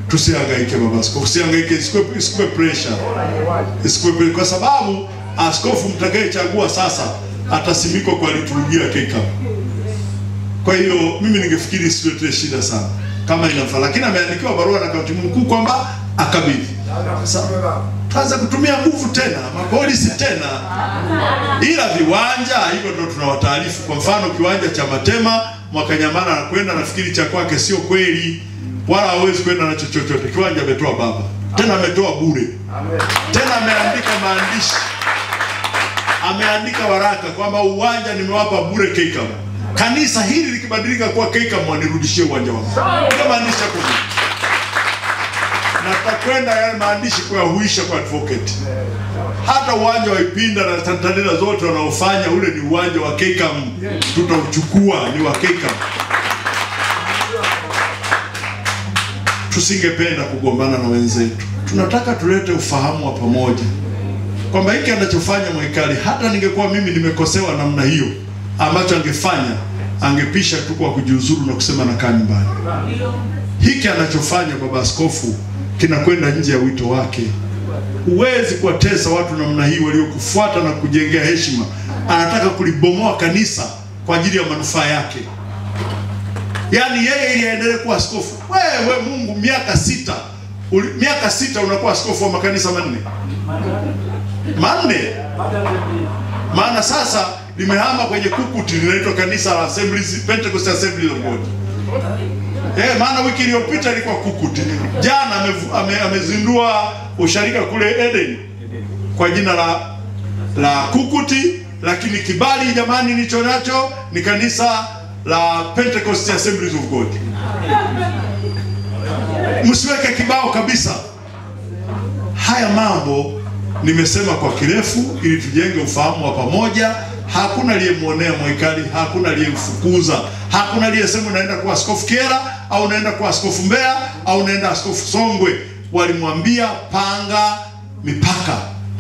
tusihangaike baba askofu, usihangaike, isikuwe pressure. Isikuwe, kwa sababu askofu mtakayechagua sasa atasimikwa kwa liturujia KCAM. Kwa hiyo mimi ningefikiri isiletee shida sana kama inafaa, lakini ameandikiwa barua na katibu mkuu kwamba akabidhi. Tuanze kutumia nguvu tena, mapolisi tena. Ila viwanja hivyo ndio tunawataarifu. Kwa mfano kiwanja cha Matema Mwakanyamana anakwenda, nafikiri cha kwake sio kweli, wala hawezi kwenda na chochote. Kiwanja ametoa baba, tena ametoa bure. Tena ameandika maandishi, ameandika waraka kwamba uwanja nimewapa bure KCAM. Kanisa hili likibadilika kuwa KCAM wanirudishie uwanja wangu. Ndio maandishi yako. Na tutakwenda yale maandishi kuyahuisha kwa advocate. Hata uwanja wa Ipinda na Tantanila zote wanaofanya ule ni uwanja wa KCAM, tutauchukua ni wa KCAM. Tusingependa kugombana na wenzetu. Tunataka tulete ufahamu wa pamoja. kwamba hiki anachofanya Mwikali, hata ningekuwa mimi nimekosewa namna hiyo, ambacho angefanya angepisha tu kwa kujiuzuru na kusema nakaa nyumbani. Hiki anachofanya baba askofu kinakwenda nje ya wito wake. Huwezi kuwatesa watu namna hii waliokufuata na kujengea heshima. Anataka kulibomoa kanisa kwa ajili ya manufaa yake. Yaani yeye ili aendelee kuwa askofu. Wewe Mungu miaka 6. Miaka 6 unakuwa askofu wa makanisa manne. Maana sasa limehama kwenye Kukuti, linaitwa kanisa la Assemblies, Pentecost Assembly of God. Maana wiki iliyopita ilikuwa Kukuti. Jana amezindua usharika kule Eden kwa jina la Kukuti, lakini kibali jamani nicho nacho ni kanisa la Pentecost Assemblies of God. Msiweke kibao kabisa. Haya mambo nimesema kwa kirefu ili tujenge ufahamu wa pamoja. Hakuna aliyemuonea Mwikali, hakuna aliyemfukuza, hakuna aliyesema unaenda kuwa askofu Kyela au unaenda kuwa askofu Mbeya au unaenda askofu Songwe. Walimwambia panga mipaka.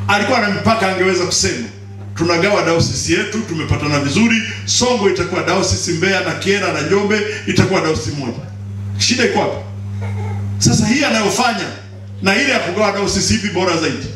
Alikuwa na mipaka, angeweza kusema tunagawa dayosisi yetu, tumepatana vizuri, Songwe itakuwa dayosisi, Mbeya na Kyela na Njombe itakuwa dayosisi moja. Shida iko wapi? Sasa hii anayofanya na ile ya kugawa dayosisi hivi bora zaidi.